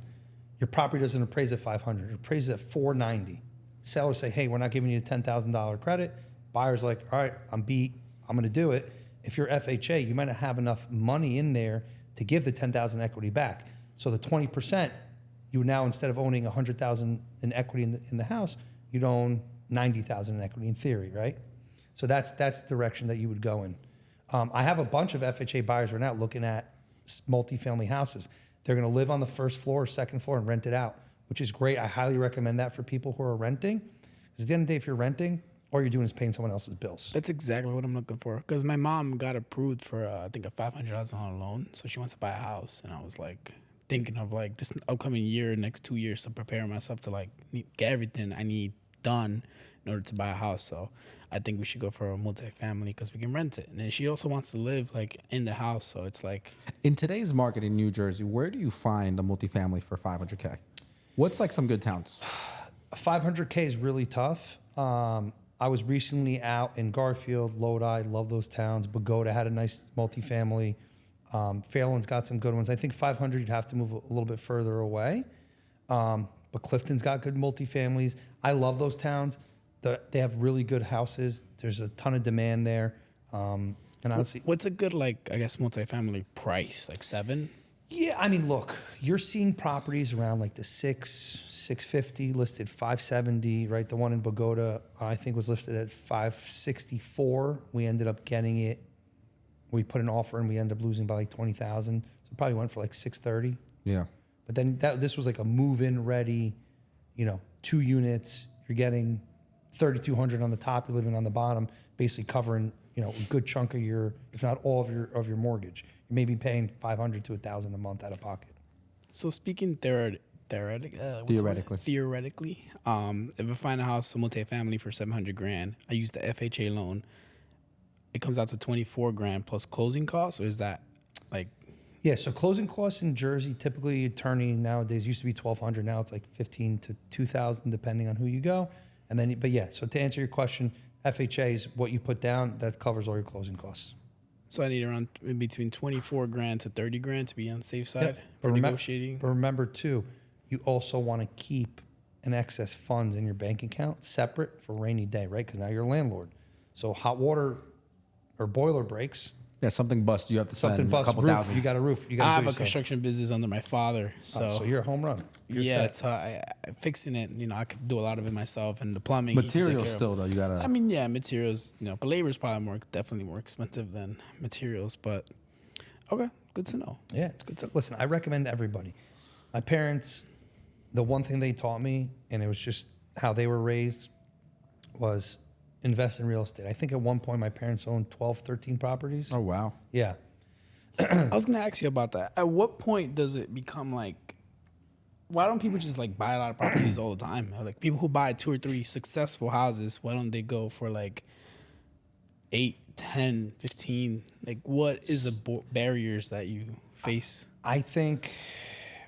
S2: Your property doesn't appraise at 500, it appraises at 490. Sellers say, hey, we're not giving you a $10,000 credit. Buyer's like, all right, I'm beat, I'm going to do it. If you're FHA, you might not have enough money in there to give the 10,000 equity back. So the 20%, you now, instead of owning 100,000 in equity in the house, you'd own 90,000 in equity in theory, right? So that's the direction that you would go in. I have a bunch of FHA buyers right now looking at multifamily houses. They're going to live on the first floor or second floor and rent it out, which is great. I highly recommend that for people who are renting. Because at the end of the day, if you're renting, all you're doing is paying someone else's bills.
S3: That's exactly what I'm looking for. Because my mom got approved for, I think, a $500,000 loan. So she wants to buy a house. And I was like, thinking of like this upcoming year, next 2 years to prepare myself to like get everything I need done in order to buy a house. So I think we should go for a multifamily because we can rent it. And then she also wants to live like in the house. So it's like,
S1: in today's market in New Jersey, where do you find a multifamily for 500K? What's like some good towns?
S2: 500K is really tough. I was recently out in Garfield, Lodi, love those towns. Bogota had a nice multifamily. Fairland's got some good ones. I think 500, you'd have to move a little bit further away. But Clifton's got good multifamilies. I love those towns. They have really good houses. There's a ton of demand there. And honestly,
S3: what's a good, like, I guess, multifamily price? Like 7?
S2: yeah, I mean, look, you're seeing properties around like the 650 listed 570, right? The one in Bogota, I think, was listed at 564. We ended up getting it. We put an offer and we ended up losing by like 20,000. So it probably went for like 630.
S1: Yeah.
S2: But then this was like a move-in ready, 2 units. You're getting 3,200 on the top. You're living on the bottom, basically covering a good chunk of your, if not all of your mortgage. You may be paying 500 to 1,000 a month out of pocket.
S3: So speaking theoretically, if I find a house, a multifamily for $700,000, I use the FHA loan. It comes out to $24,000 plus closing costs, or is that like?
S2: Yeah, so closing costs in Jersey, typically attorney nowadays used to be $1,200. Now it's like $1,500 to $2,000 depending on who you go. And then, but yeah, so to answer your question, FHA is what you put down that covers all your closing costs.
S3: So I need around in between $24,000 to $30,000 to be on the safe side
S2: Yep.
S3: for negotiating.
S2: But remember too, you also want to keep an excess funds in your bank account separate for rainy day, right? Because now you're a landlord. So hot water or boiler breaks,
S1: Yeah, something bust. You have to spend
S2: Something
S1: a
S2: bust.
S1: couple
S2: Roof.
S1: thousands.
S2: You got a roof. You
S3: I
S2: got to
S3: have
S2: do
S3: a
S2: yourself.
S3: construction business under my father,
S2: So you're a home run. You're
S3: yeah,
S2: set.
S3: it's fixing it. I could do a lot of it myself, and the plumbing. he can take
S1: Materials
S3: care of.
S1: still though. You gotta.
S3: I mean, yeah, materials. But labor is probably definitely more expensive than materials. But okay, good to know.
S2: Yeah, it's good to listen. I recommend everybody. My parents, the one thing they taught me, and it was just how they were raised, was invest in real estate. I think at one point my parents owned 12, 13 properties.
S1: Oh wow.
S2: Yeah.
S3: I was gonna ask you about that. At what point does it become like? Why don't people just like buy a lot of properties all the time? Like people who buy 2 or 3 successful houses, why don't they go for like 8, 10, 15? Like what is the barriers that you face?
S2: I think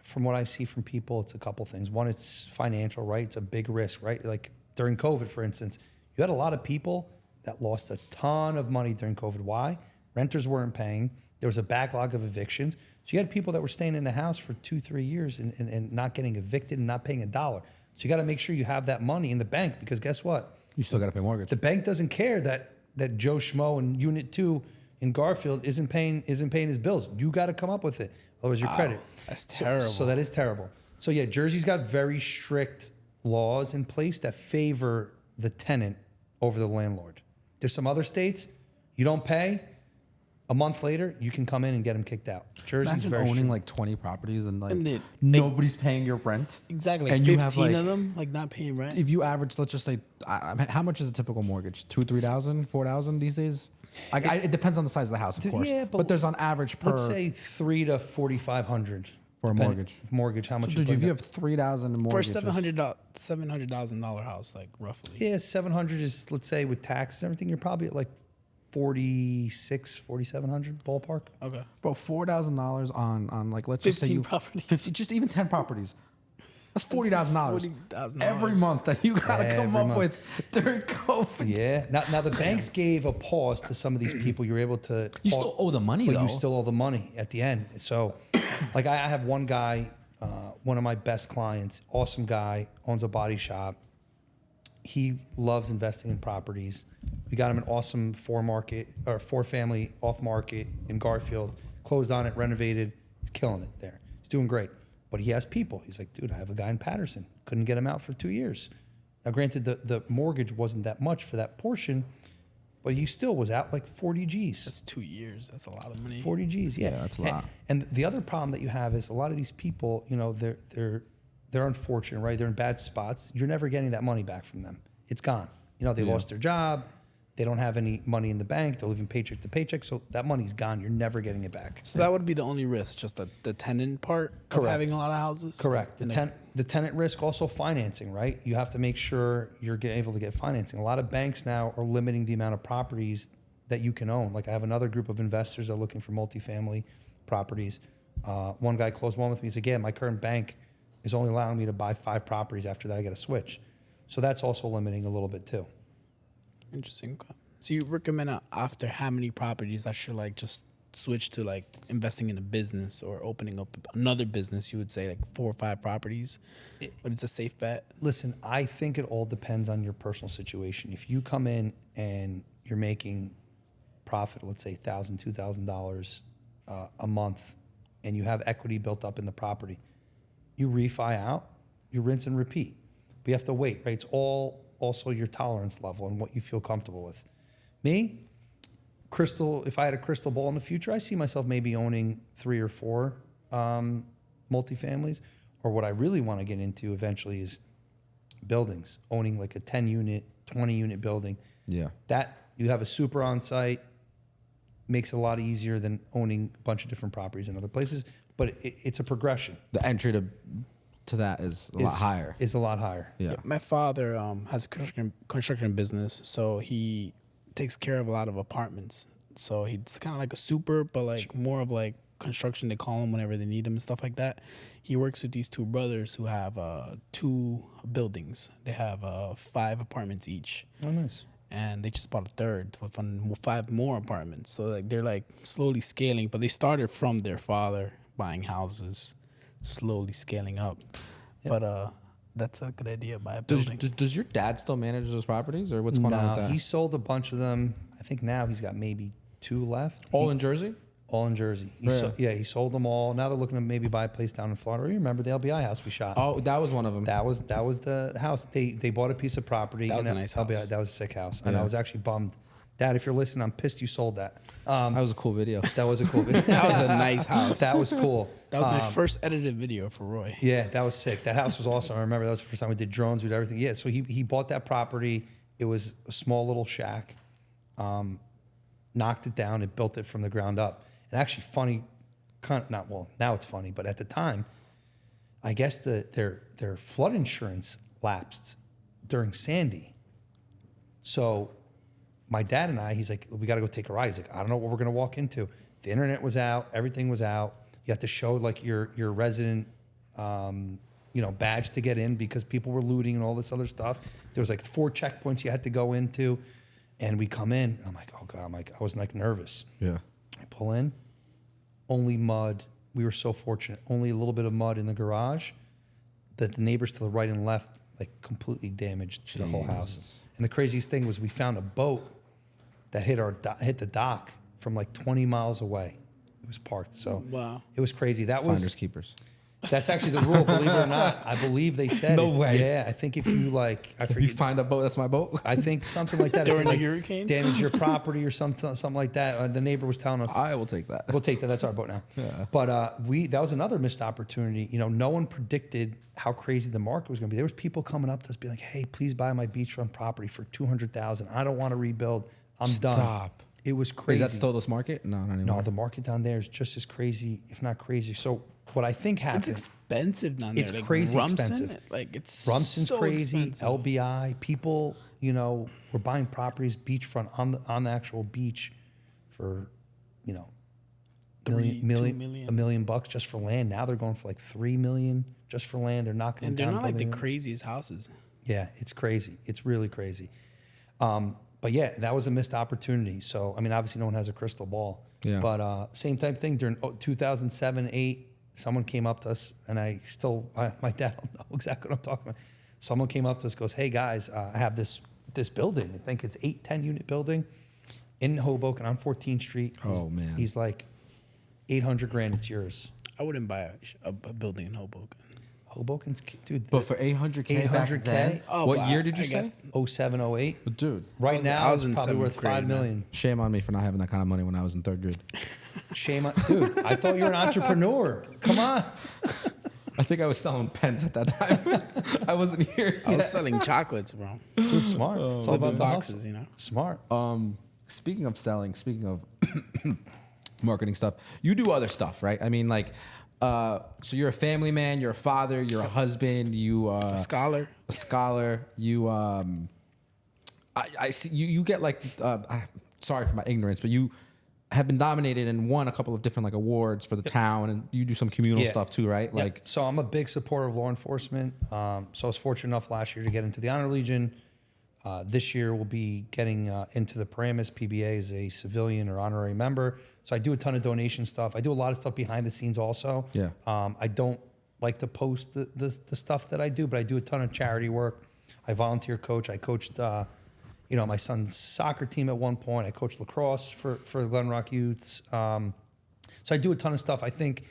S2: from what I see from people, it's a couple things. One, it's financial, right? It's a big risk, right? Like during COVID, for instance, you had a lot of people that lost a ton of money during COVID. Why? Renters weren't paying. There was a backlog of evictions. So you had people that were staying in the house for 2-3 years and not getting evicted and not paying $1. So you got to make sure you have that money in the bank, because guess what?
S1: You still gotta pay mortgage.
S2: The bank doesn't care that Joe Schmo in Unit 2 in Garfield isn't paying his bills. You got to come up with it. Otherwise, your credit.
S3: That's terrible.
S2: So that is terrible. So yeah, Jersey's got very strict laws in place that favor the tenant over the landlord. There's some other states, you don't pay, a month later, you can come in and get them kicked out. Jersey's
S1: Imagine
S2: very
S1: owning
S2: strict.
S1: like 20 properties and like
S3: And
S1: nobody's paying your rent.
S3: Exactly.
S1: And
S3: Like
S1: you
S3: 15
S1: have, like-
S3: of them like not paying rent.
S1: If you average, let's just say, how much is a typical mortgage? 2,000, 3,000, 4,000 these days. Like it depends on the size of the house, of course.
S2: yeah,
S1: but there's on average per
S2: Let's say $3,000 to $4,500
S1: for a mortgage.
S2: Mortgage, how much?
S1: So,
S2: you
S1: dude, if
S2: putting
S1: you
S2: up?
S1: have 3,000 in
S3: For a
S1: mortgages,
S3: $700,000 house, like roughly.
S2: Yeah, 700 is, let's say, with tax and everything, you're probably at like 4,700 ballpark.
S3: Okay.
S1: bro, $4,000 on like let's just say
S3: 15
S1: you
S3: properties.
S1: 50, just even 10 properties. That's $40,000
S3: $40,000
S1: every month that you gotta come
S2: Every
S1: up
S2: month.
S1: with during COVID.
S2: Yeah. Now the banks gave a pause to some of these people. You're able to.
S1: You still owe the money
S2: but
S1: though.
S2: you still owe the money at the end. So, like I have one guy, one of my best clients, awesome guy, owns a body shop. He loves investing in properties. We got him an awesome 4-family off market in Garfield. Closed on it, renovated. He's killing it there. He's doing great. But he has people. He's like, dude, I have a guy in Patterson. Couldn't get him out for 2 years. Now, granted, the mortgage wasn't that much for that portion, but he still was out like 40 G's.
S3: That's 2 years. That's a lot of money.
S2: 40 G's, yeah.
S1: Yeah, that's a lot.
S2: And the other problem that you have is a lot of these people, they're unfortunate, right? They're in bad spots. You're never getting that money back from them. It's gone. They lost their job. They don't have any money in the bank. They're living paycheck to paycheck. So that money's gone. You're never getting it back.
S3: So that would be the only risk, just the tenant part of
S2: Correct.
S3: having a lot of houses?
S2: Correct.
S3: And
S2: The tenant risk, also financing, right? You have to make sure you're able to get financing. A lot of banks now are limiting the amount of properties that you can own. Like I have another group of investors that are looking for multifamily properties. One guy closed one with me. He said, yeah, my current bank is only allowing me to buy 5 properties. After that, I got to switch. So that's also limiting a little bit too.
S3: Interesting. Okay. So you recommend after how many properties I should like just switch to like investing in a business or opening up another business? You would say like 4 or 5 properties, but it's a safe bet.
S2: Listen, I think it all depends on your personal situation. If you come in and you're making profit, let's say $1,000, $2,000 a month, and you have equity built up in the property, you refi out, you rinse and repeat. But you have to wait, right? It's all also your tolerance level and what you feel comfortable with. Me, if I had a crystal ball in the future, I see myself maybe owning 3 or 4 multifamilies. Or what I really want to get into eventually is buildings, owning like a 10-unit, 20-unit building.
S1: Yeah.
S2: That you have a super on site, makes it a lot easier than owning a bunch of different properties in other places. But it's a progression.
S1: The entry to that is a lot higher.
S2: Is a lot higher.
S1: Yeah.
S3: My father has a construction business, so he takes care of a lot of apartments. So he's kind of like a super, but like more of like construction. They call him whenever they need him and stuff like that. He works with these 2 brothers who have 2 buildings. They have 5 apartments each.
S2: Oh, nice.
S3: And they just bought a third with 5 more apartments. So like they're like slowly scaling, but they started from their father buying houses, slowly scaling up. Yep. But that's a good idea. Buy a building.
S1: Does your dad still manage those properties, or what's going on with that?
S2: He sold a bunch of them. I think now he's got maybe 2 left.
S1: All in Jersey?
S2: All in Jersey. He sold them all. Now they're looking to maybe buy a place down in Florida. You remember the LBI house we shot?
S1: Oh, that was one of them.
S2: That was the house. They bought a piece of property.
S3: That was a nice
S2: LBI,
S3: house.
S2: That was a sick house. And
S1: Yeah.
S2: I was actually bummed. Dad, if you're listening, I'm pissed you sold that.
S1: That was a cool video.
S2: That was a cool video.
S3: That was a nice house.
S2: That was cool.
S3: That was my first edited video for Roy.
S2: Yeah, that was sick. That house was awesome. I remember that was the first time we did drones, we did everything. Yeah, so he bought that property. It was a small little shack. Knocked it down and built it from the ground up. And actually funny, now it's funny, but at the time, I guess their flood insurance lapsed during Sandy. So my dad and I, he's like, we got to go take a ride. He's like, I don't know what we're going to walk into. The internet was out. Everything was out. You had to show like your resident, badge to get in because people were looting and all this other stuff. There was like 4 checkpoints you had to go into. And we come in. And I'm like, oh, God. I was like nervous.
S1: Yeah.
S2: I pull in. Only mud. We were so fortunate. Only a little bit of mud in the garage that the neighbors to the right and left like completely damaged the whole house. And the craziest thing was we found a boat that hit the dock from like 20 miles away. It was parked. So
S3: Wow.
S2: it was crazy. That was
S1: Finders keepers.
S2: that's actually the rule, believe it or not. I believe they said
S1: No way.
S2: Yeah, I think if you
S1: If you find a boat, that's my boat.
S2: I think something like that.
S3: During
S2: if
S3: the
S2: you,
S3: hurricane?
S2: damage your property or something like that. The neighbor was telling us.
S1: I will take that.
S2: We'll take that. That's our boat now.
S1: Yeah.
S2: But that was another missed opportunity. No one predicted how crazy the market was going to be. There was people coming up to us, be like, "Hey, please buy my beachfront property for $200,000. I don't want to rebuild. I'm done."
S1: Stop.
S2: It was crazy.
S1: Is that still this market? No, not anymore.
S2: No, the market down there is just as crazy, if not crazy. So what I think
S3: It's
S2: happened.
S3: expensive down there.
S2: It's
S3: like
S2: crazy
S3: Rumson,
S2: expensive.
S3: Like it's
S2: Rumson's
S3: so
S2: crazy.
S3: expensive.
S2: LBI people, were buying properties beachfront on the actual beach for, $1 million bucks just for land. Now they're going for like $3 million just for land. They're knocking
S3: And
S2: them
S3: they're
S2: down.
S3: not like the
S2: building them.
S3: craziest houses.
S2: Yeah, it's crazy. It's really crazy. But yeah, that was a missed opportunity. So, I mean, obviously no one has a crystal ball.
S1: Yeah.
S2: But same type of thing during 2007, 8, someone came up to us, and my dad don't know exactly what I'm talking about. Someone came up to us, goes, "Hey guys, I have this building. I think it's 10 unit building in Hoboken on 14th Street."
S1: Oh, man.
S2: He's like, $800,000, it's yours.
S3: I wouldn't buy a building in Hoboken.
S2: Hoboken's, dude.
S1: But for $800K back
S2: 800K?
S1: then,
S3: Oh,
S1: what
S3: but
S1: year did you
S3: I
S1: say?
S3: guess
S2: 07, 08.
S1: But dude,
S2: Right
S3: was-
S2: now,
S3: I was
S2: it's
S3: in
S2: probably worth
S3: 7th grade,
S2: $5 million.
S1: shame on me for not having that kind of money when I was in 3rd grade.
S2: Shame on, dude. I thought you were an entrepreneur. Come on.
S1: I think I was selling pens at that time. I wasn't here
S3: I was
S1: yet.
S3: selling chocolates, bro.
S2: Dude, smart. It's all
S3: Flipping
S2: about the
S3: boxes,
S2: hustle.
S3: you know.
S2: Smart.
S1: Speaking of selling, speaking of marketing stuff, you do other stuff, right? I mean, like, so you're a family man, you're a father, you're a husband,
S3: A scholar.
S1: a scholar. You, I see you get like, sorry for my ignorance, but you have been nominated and won a couple of different like awards for the town, and you do some communal
S2: Yeah.
S1: stuff too, right?
S2: Yep.
S1: Like,
S2: So I'm a big supporter of law enforcement. So I was fortunate enough last year to get into the Honor Legion. This year we'll be getting into the Paramus PBA as a civilian or honorary member. So I do a ton of donation stuff. I do a lot of stuff behind the scenes also.
S1: Yeah.
S2: I don't like to post the stuff that I do, but I do a ton of charity work. I volunteer coach. I coached, my son's soccer team at one point. I coached lacrosse for Glen Rock Youths. So I do a ton of stuff. I think,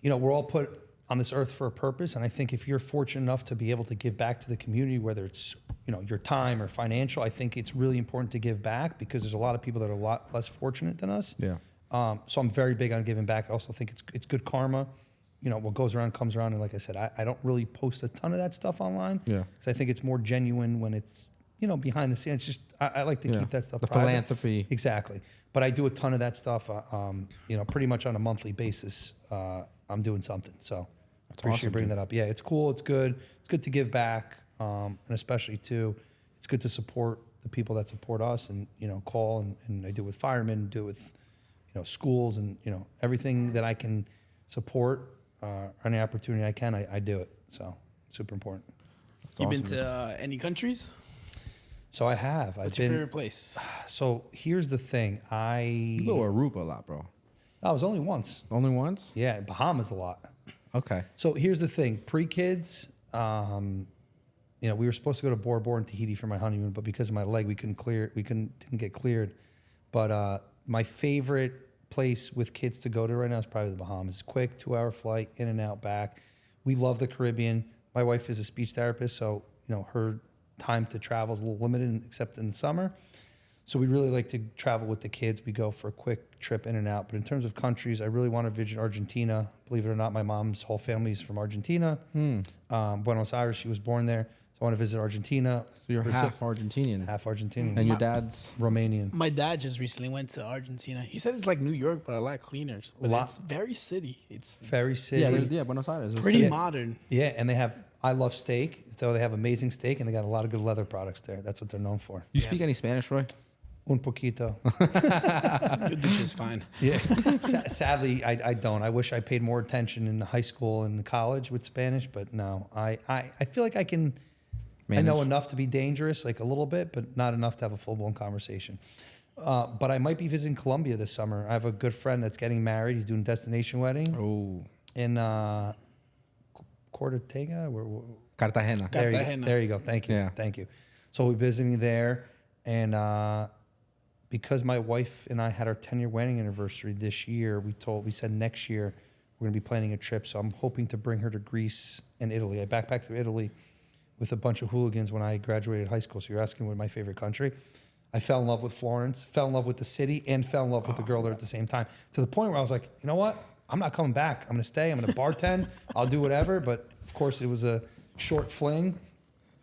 S2: we're all put on this earth for a purpose. And I think if you're fortunate enough to be able to give back to the community, whether it's, your time or financial, I think it's really important to give back because there's a lot of people that are a lot less fortunate than us.
S1: yeah.
S2: So I'm very big on giving back. I also think it's good karma. What goes around comes around. And like I said, I don't really post a ton of that stuff online.
S1: Yeah.
S2: Because I think it's more genuine when it's, behind the scenes. Just I like to
S1: Yeah.
S2: keep that stuff
S1: The
S2: private.
S1: philanthropy.
S2: Exactly. But I do a ton of that stuff, pretty much on a monthly basis. I'm doing something. So I appreciate
S1: awesome,
S2: you bringing
S1: dude.
S2: that up. Yeah, it's cool. It's good. It's good to give back. And especially too, it's good to support the people that support us and, call and I do it with firemen, do it with, schools and, everything that I can support, any opportunity I can, I do it. So super important.
S3: You been
S1: awesome.
S3: to any countries?
S2: So I have.
S3: What's
S2: I've
S3: your
S2: been.
S3: favorite place?
S2: So here's the thing.
S1: You go to Aruba a lot, bro.
S2: I was only once.
S1: Only once?
S2: Yeah, Bahamas a lot.
S1: Okay.
S2: So here's the thing. Pre-kids, we were supposed to go to Bora Bora and Tahiti for my honeymoon, but because of my leg, we didn't get cleared. But my favorite place with kids to go to right now is probably the Bahamas. It's quick, 2-hour flight, in and out, back. We love the Caribbean. My wife is a speech therapist, so her time to travel is a little limited, except in the summer. So we really like to travel with the kids. We go for a quick trip in and out. But in terms of countries, I really want to visit Argentina. Believe it or not, my mom's whole family is from Argentina. Buenos Aires, she was born there. So I want to visit Argentina.
S1: So you're half Argentinian.
S2: Half Argentinian.
S1: And your dad's?
S2: Romanian.
S3: My dad just recently went to Argentina. He said it's like New York, but a lot cleaner. But it's very city. It's
S2: Very city.
S1: Yeah, Buenos Aires.
S3: pretty modern.
S2: Yeah, and I love steak. So they have amazing steak, and they got a lot of good leather products there. That's what they're known for.
S1: You speak any Spanish, Roy?
S2: Un poquito.
S3: Which is fine.
S2: Yeah. Sadly, I don't. I wish I paid more attention in high school and college with Spanish, but no. I feel like I can manage. I know enough to be dangerous, like a little bit, but not enough to have a full-blown conversation. But I might be visiting Colombia this summer. I have a good friend that's getting married. He's doing a destination wedding.
S1: Oh.
S2: In Cartagena?
S1: Cartagena.
S2: There you go. Thank you.
S1: Yeah.
S2: Thank you. So we'll be visiting there. And because my wife and I had our 10-year wedding anniversary this year, we said next year we're going to be planning a trip. So I'm hoping to bring her to Greece and Italy. I backpacked through Italy with a bunch of hooligans when I graduated high school. So you're asking what my favorite country. I fell in love with Florence, fell in love with the city, and fell in love with the girl there at the same time. To the point where I was like, you know what? I'm not coming back. I'm going to stay. I'm going to bartend. I'll do whatever. But of course, it was a short fling.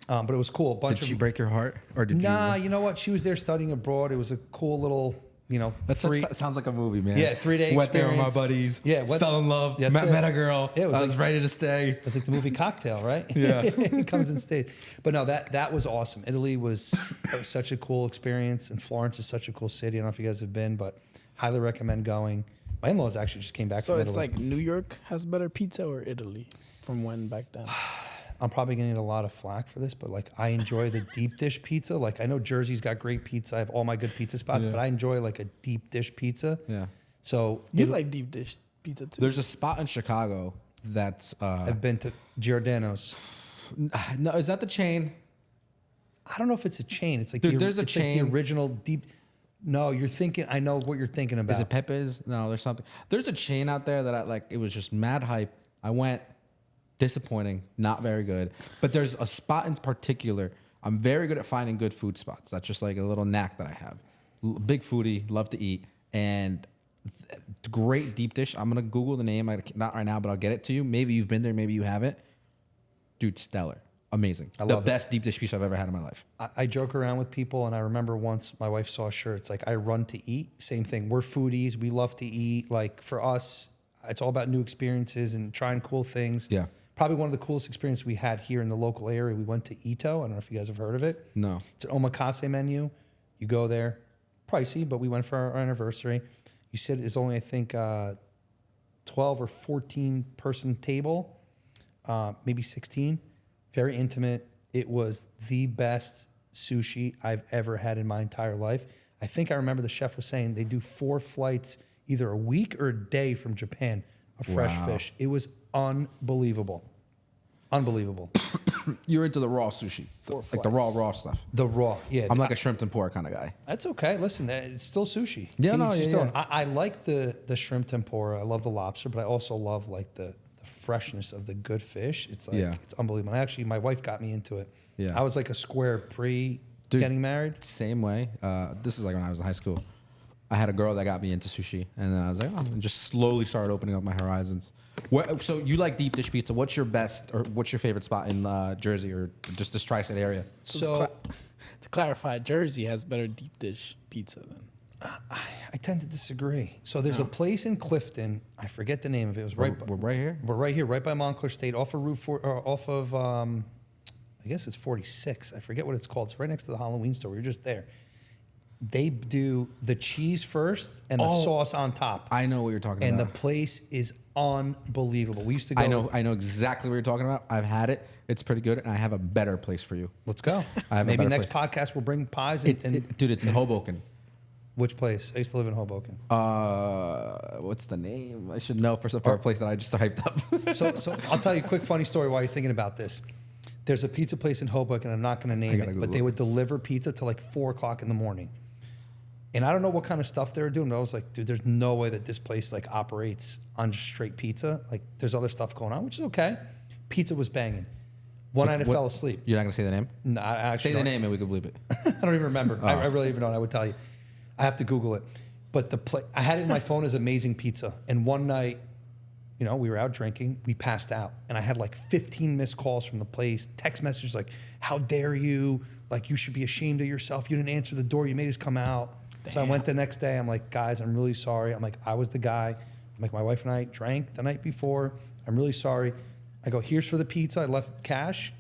S2: But it was cool.
S1: Did she break your heart, or did
S2: Nah, you know what? She was there studying abroad. It was a cool little,
S1: That sounds like a movie, man.
S2: Yeah, 3-day
S1: Went there with my
S2: experience.
S1: buddies.
S2: Yeah,
S1: fell in love. Met a girl.
S2: Yeah,
S1: I was ready to stay.
S2: It was like the movie Cocktail, right?
S1: Yeah.
S2: It comes in states. But no, that was awesome. Italy was such a cool experience, and Florence is such a cool city. I don't know if you guys have been, but highly recommend going. My in-laws actually just came back from Italy.
S3: So it's like New York has better pizza or Italy from when back then?
S2: I'm probably going to get a lot of flack for this, but like I enjoy the deep dish pizza. Like I know Jersey's got great pizza. I have all my good pizza spots, but I enjoy like a deep dish pizza.
S1: Yeah.
S2: So
S3: You like deep dish pizza too?
S1: There's a spot in Chicago that's.
S2: I've been to Giordano's.
S1: No, is that the chain?
S2: I don't know if it's a chain. It's like
S1: Dude, there's a
S2: like
S1: chain.
S2: the original deep. No, you're thinking. I know what you're thinking about.
S1: Is it Pepe's? No, there's something. There's a chain out there that I like. It was just mad hype. I went. Disappointing, not very good. But there's a spot in particular. I'm very good at finding good food spots. That's just like a little knack that I have. Big foodie, love to eat, and great deep dish. I'm gonna Google the name. Not right now, but I'll get it to you. Maybe you've been there, maybe you haven't. Dude, stellar, amazing. The best deep dish pizza I've ever had in my life.
S2: I joke around with people, and I remember once my wife saw a shirt. It's like I run to eat. Same thing. We're foodies. We love to eat. Like for us, it's all about new experiences and trying cool things.
S1: Yeah.
S2: Probably one of the coolest experiences we had here in the local area. We went to Ito. I don't know if you guys have heard of it.
S1: No.
S2: It's an omakase menu. You go there, pricey, but we went for our anniversary. You said it's only, I think, 12 or 14 person table, maybe 16. Very intimate. It was the best sushi I've ever had in my entire life. I think I remember the chef was saying they do 4 flights either a week or a day from Japan of fresh fish. It was unbelievable. Unbelievable.
S1: You're into the raw sushi, like the raw stuff.
S2: The raw, yeah.
S1: I'm like a shrimp and pork kind of guy.
S2: That's okay. Listen, it's still sushi.
S1: Yeah,
S2: To
S1: no,
S2: each his
S1: yeah,
S2: own.
S1: yeah.
S2: I like the shrimp tempura. I love the lobster, but I also love like the freshness of the good fish. It's like it's unbelievable. And actually, my wife got me into it.
S1: Yeah.
S2: I was like a square getting married.
S1: Same way. This is like when I was in high school. I had a girl that got me into sushi, and then I was like, and just slowly started opening up my horizons. So you like deep dish pizza? What's your best, or what's your favorite spot in Jersey, or just this tri-state area?
S2: So
S3: to clarify, Jersey has better deep dish pizza than.
S2: I tend to disagree. So there's a place in Clifton. I forget the name of it. It was
S1: We're right here.
S2: We're right here, right by Montclair State, off of Route 4, or off of I guess it's 46. I forget what it's called. It's right next to the Halloween store. We were just there. They do the cheese first and the sauce on top.
S1: I know what you're talking
S2: And
S1: about.
S2: the place is unbelievable. We used to go.
S1: I know exactly what you're talking about. I've had it. It's pretty good, and I have a better place for you.
S2: Let's go.
S1: I have a
S2: Maybe
S1: better
S2: next podcast we'll bring pies.
S1: Dude, it's in Hoboken.
S2: Which place? I used to live in Hoboken.
S1: What's the name? I should know for a place that I just hyped up.
S2: So I'll tell you a quick funny story while you're thinking about this. There's a pizza place in Hoboken. I'm not going to name it, but they would deliver pizza till like 4 o'clock in the morning. And I don't know what kind of stuff they were doing, but I was like, dude, there's no way that this place like operates on just straight pizza. Like there's other stuff going on, which is okay. Pizza was banging. One night I fell asleep.
S1: You're not gonna say the name?
S2: No, I actually
S1: Say the name and we can believe it.
S2: I don't even remember. I really even know. I would tell you. I have to Google it. But I had it in my phone as Amazing Pizza. And one night, you know, we were out drinking. We passed out. And I had like 15 missed calls from the place. Text messages like, how dare you? Like, you should be ashamed of yourself. You didn't answer the door. You made us come out. Damn. So I went the next day. I'm like, guys, I'm really sorry. I'm like, I was the guy. I'm like, my wife and I drank the night before. I'm really sorry. I go, here's for the pizza. I left cash.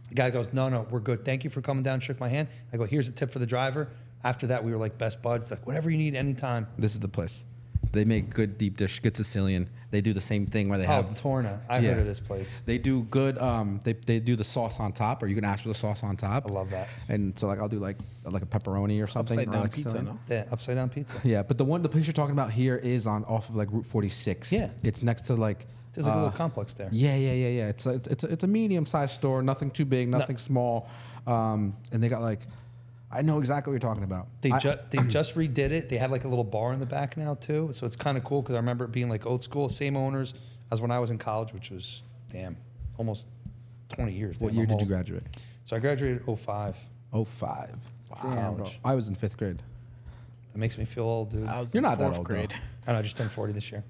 S2: The guy goes, no, we're good. Thank you for coming down. Shook my hand. I go, here's a tip for the driver. After that, we were like best buds. Like, whatever you need, anytime.
S1: This is the place. They make good deep dish, good Sicilian. They do the same thing where they have
S2: Torna. I've heard of this place.
S1: They do good. They do the sauce on top, or you can ask for the sauce on top.
S2: I love that.
S1: And so like I'll do like a pepperoni or something.
S3: Upside down
S1: like
S3: pizza,
S1: Sicilian.
S3: no?
S2: Yeah, upside down pizza.
S1: Yeah, but the place you're talking about here is off of like Route 46.
S2: Yeah.
S1: It's next to like.
S2: There's like a little complex there.
S1: Yeah. It's a medium sized store, nothing too big, nothing small, and they got like. I know exactly what you're talking about.
S2: They just redid it. They had like a little bar in the back now too, so it's kind of cool because I remember it being like old school, same owners as when I was in college, which was almost 20 years.
S1: What year did you graduate?
S2: So I graduated 05.
S1: 05. Wow.
S2: College.
S1: I was in 5th grade.
S2: That makes me feel old, dude.
S3: I was
S1: You're
S3: in
S1: not that
S3: 4th
S1: old,
S3: grade.
S1: though.
S2: I just turned 40 this year.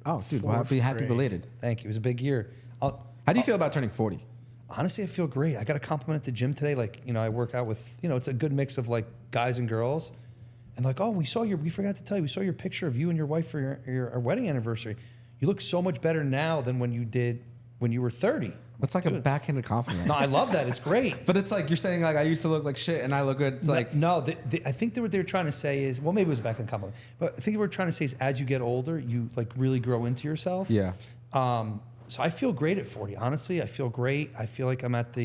S1: Oh, dude, well, happy
S3: grade.
S1: belated.
S2: Thank you. It was a big year.
S1: How do you feel about turning 40?
S2: Honestly, I feel great. I got a compliment at the gym today. Like, you know, I work out with, you know, it's a good mix of like guys and girls. And like, oh, we forgot to tell you, we saw your picture of you and your wife for your wedding anniversary. You look so much better now than when you did when you were 30.
S1: That's like a backhanded compliment.
S2: No, I love that. It's great.
S1: But it's like you're saying like I used to look like shit and I look good. It's like
S2: no, I think what they're trying to say is, well, maybe it was back in compliment, but I think what we're trying to say is as you get older, you like really grow into yourself.
S1: Yeah.
S2: So I feel great at 40. Honestly, I feel great. I feel like I'm at the,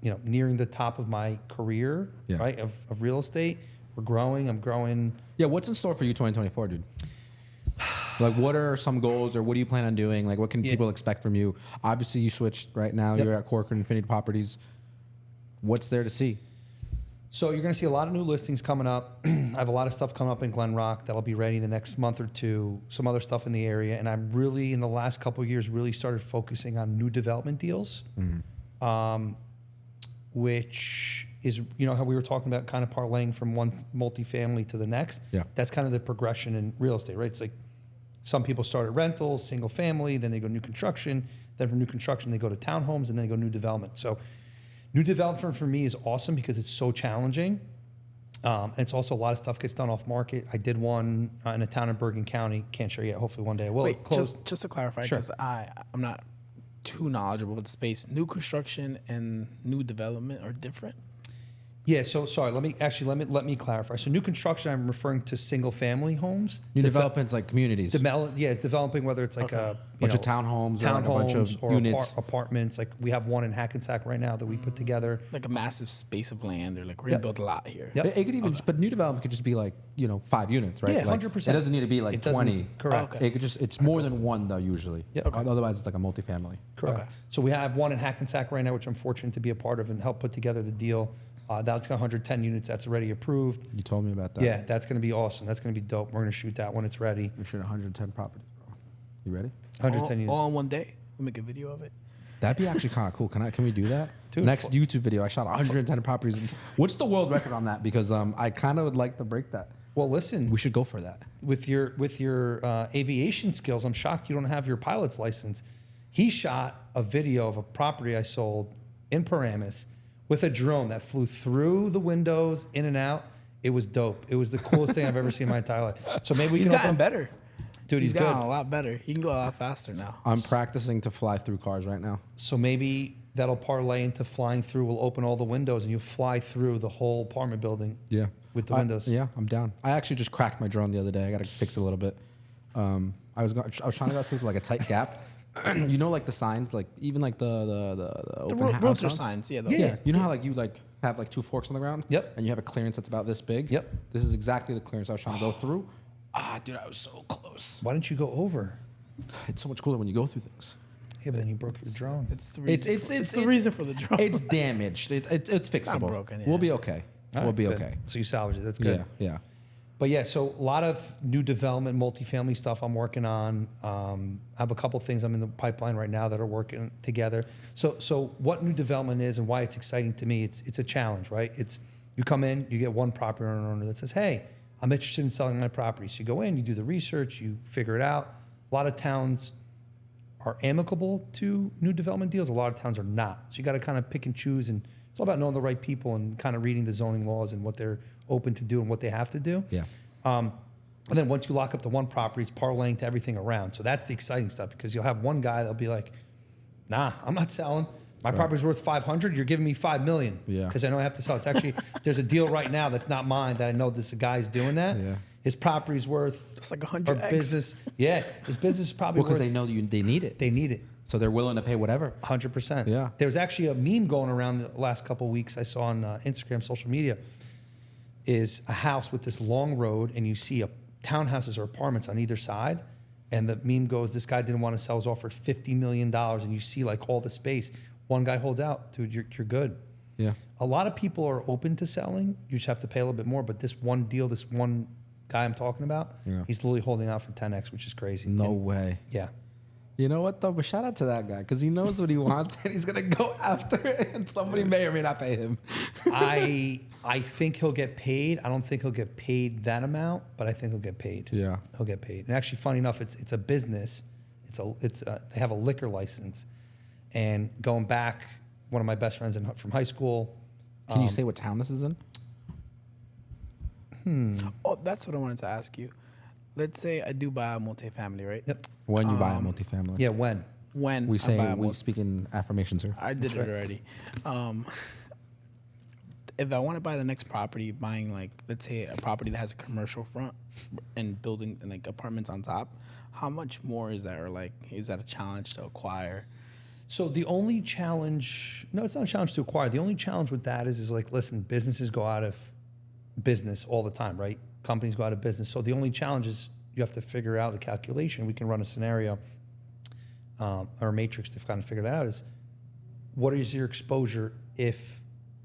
S2: you know, nearing the top of my career, right, of real estate. We're growing. I'm growing.
S1: Yeah. What's in store for you 2024, dude? Like, what are some goals, or what do you plan on doing? Like, what can people expect from you? Obviously, you switched right now. You're at Corcoran Infinity Properties. What's there to see?
S2: So you're going to see a lot of new listings coming up. I have a lot of stuff coming up in Glen Rock that'll be ready in the next month or two. Some other stuff in the area, and I'm really in the last couple of years really started focusing on new development deals, which is, you know, how we were talking about kind of parlaying from one multifamily to the next.
S1: Yeah,
S2: that's kind of the progression in real estate, right? It's like some people start at rentals, single family, then they go new construction. Then from new construction, they go to townhomes, and then they go new development. So new development for me is awesome because it's so challenging. And it's also a lot of stuff gets done off market. I did one in a town in Bergen County. Can't share yet. Hopefully one day I will.
S3: Wait, just to clarify,
S2: Sure.
S3: because I'm not too knowledgeable with the space. New construction and new development are different.
S2: Yeah, so sorry, let me clarify. So new construction, I'm referring to single family homes.
S1: New developments like communities.
S2: It's developing, whether it's like a
S1: bunch of townhomes or like a bunch of
S2: or
S1: units.
S2: apartments. Like we have one in Hackensack right now that we put together.
S3: Like a massive space of land. Or like we're gonna build a lot here.
S2: Yep.
S1: It could even, but new development could just be like 5 units, right?
S2: Yeah,
S1: like,
S2: 100%.
S1: It doesn't need to be like
S2: It doesn't-
S1: 20.
S2: correct.
S3: Okay.
S1: It could it's more than one though usually.
S2: Yeah.
S1: Okay. Otherwise, it's like a multifamily.
S2: Correct.
S3: Okay.
S2: So we have one in Hackensack right now, which I'm fortunate to be a part of and help put together the deal. That's got 110 units. That's already approved.
S1: You told me about that.
S2: Yeah, that's going to be awesome. That's going to be dope. We're going to shoot that when it's ready.
S1: We shoot 110 properties, bro. You ready?
S2: 110 units.
S3: All in one day. We make a video of it.
S1: That'd be actually kind of cool. Can we do that?
S2: Dude,
S1: Next YouTube video, I shot 110 properties. What's the world record on that? Because I kind of would like to break that.
S2: Well, listen,
S1: We should go for that.
S2: with your aviation skills, I'm shocked you don't have your pilot's license. He shot a video of a property I sold in Paramus with a drone that flew through the windows, in and out. It was dope. It was the coolest thing I've ever seen in my entire life. So maybe we
S3: He's
S2: can
S3: gotten
S2: open-
S3: better.
S2: Dude, he's
S3: gotten
S2: good.
S3: a lot better. He can go a lot faster now.
S1: I'm practicing to fly through cars right now.
S2: So maybe that'll parlay into flying through. We'll open all the windows and you fly through the whole apartment building.
S1: Yeah.
S2: With the windows.
S1: Yeah, I'm down. I actually just cracked my drone the other day. I got to fix it a little bit. I was trying to go through like a tight gap. You know, like the signs, like even like the open house
S3: realtor
S1: signs?
S3: signs. Yeah.
S2: Yeah.
S1: You know how like you like have like 2 forks on the ground?
S2: Yep.
S1: And you have a clearance that's about this big?
S2: Yep.
S1: This is exactly the clearance I was trying to go through. Dude, I was so close.
S2: Why didn't you go over?
S1: It's so much cooler when you go through things.
S2: Yeah, but then you broke your drone.
S3: It's the reason.
S1: It's
S3: the reason for the drone.
S1: It's damaged. It's fixable.
S3: broken, yeah.
S1: We'll be okay.
S2: All
S1: We'll
S2: right,
S1: be
S2: good.
S1: okay.
S2: So you salvage it. That's good.
S1: Yeah.
S2: But yeah, so a lot of new development, multifamily stuff I'm working on. I have a couple things I'm in the pipeline right now that are working together. So what new development is and why it's exciting to me, it's a challenge, right? It's you come in, you get one property owner that says, hey, I'm interested in selling my property. So you go in, you do the research, you figure it out. A lot of towns are amicable to new development deals. A lot of towns are not. So you got to kind of pick and choose, and it's all about knowing the right people and kind of reading the zoning laws and what they're open to do and what they have to do.
S1: Yeah.
S2: And then once you lock up the one property, it's parlaying to everything around. So that's the exciting stuff, because you'll have one guy that'll be like, nah, I'm not selling. My property's worth 500. You're giving me 5 million.
S1: Yeah.
S2: Because I know I have to sell. It's actually, there's a deal right now that's not mine that I know this guy's doing that.
S1: Yeah.
S2: His property's worth.
S3: It's like 100x.
S2: Or business. Yeah. His business is probably
S1: Because
S2: worth.
S1: they know they need it.
S2: They need it.
S1: So they're willing to pay whatever.
S2: 100%.
S1: Yeah.
S2: There's actually a meme going around the last couple of weeks I saw on Instagram, social media, is a house with this long road, and you see townhouses or apartments on either side. And the meme goes, this guy didn't want to sell, was offered $50 million. And you see like all the space. One guy holds out, dude, you're good.
S1: Yeah.
S2: A lot of people are open to selling. You just have to pay a little bit more. But this one deal, this one guy I'm talking about, he's literally holding out for 10x, which is crazy.
S1: No
S2: And-
S1: way.
S2: Yeah.
S1: You know what though? But shout out to that guy, because he knows what he wants and he's gonna go after it, and somebody may or may not pay him.
S2: I think he'll get paid. I don't think he'll get paid that amount, but I think he'll get paid.
S1: Yeah.
S2: He'll get paid. And actually, funny enough, it's a business. They have a liquor license. And going back, one of my best friends from high school.
S1: Can you say what town this is in?
S3: Oh, that's what I wanted to ask you. Let's say I do buy a multifamily, right?
S2: Yep.
S1: When you buy a multifamily.
S2: Yeah. When?
S3: When
S1: We
S3: I buy a
S1: we speak in affirmations here.
S3: I did it already. If I want to buy the next property, buying like, let's say a property that has a commercial front and building and like apartments on top, how much more is that? Or like, is that a challenge to acquire?
S2: So the only challenge, no, it's not a challenge to acquire. The only challenge with that is like, listen, businesses go out of business all the time, right? Companies go out of business. So the only challenge is you have to figure out the calculation. We can run a scenario or a matrix to kind of figure that out, is what is your exposure if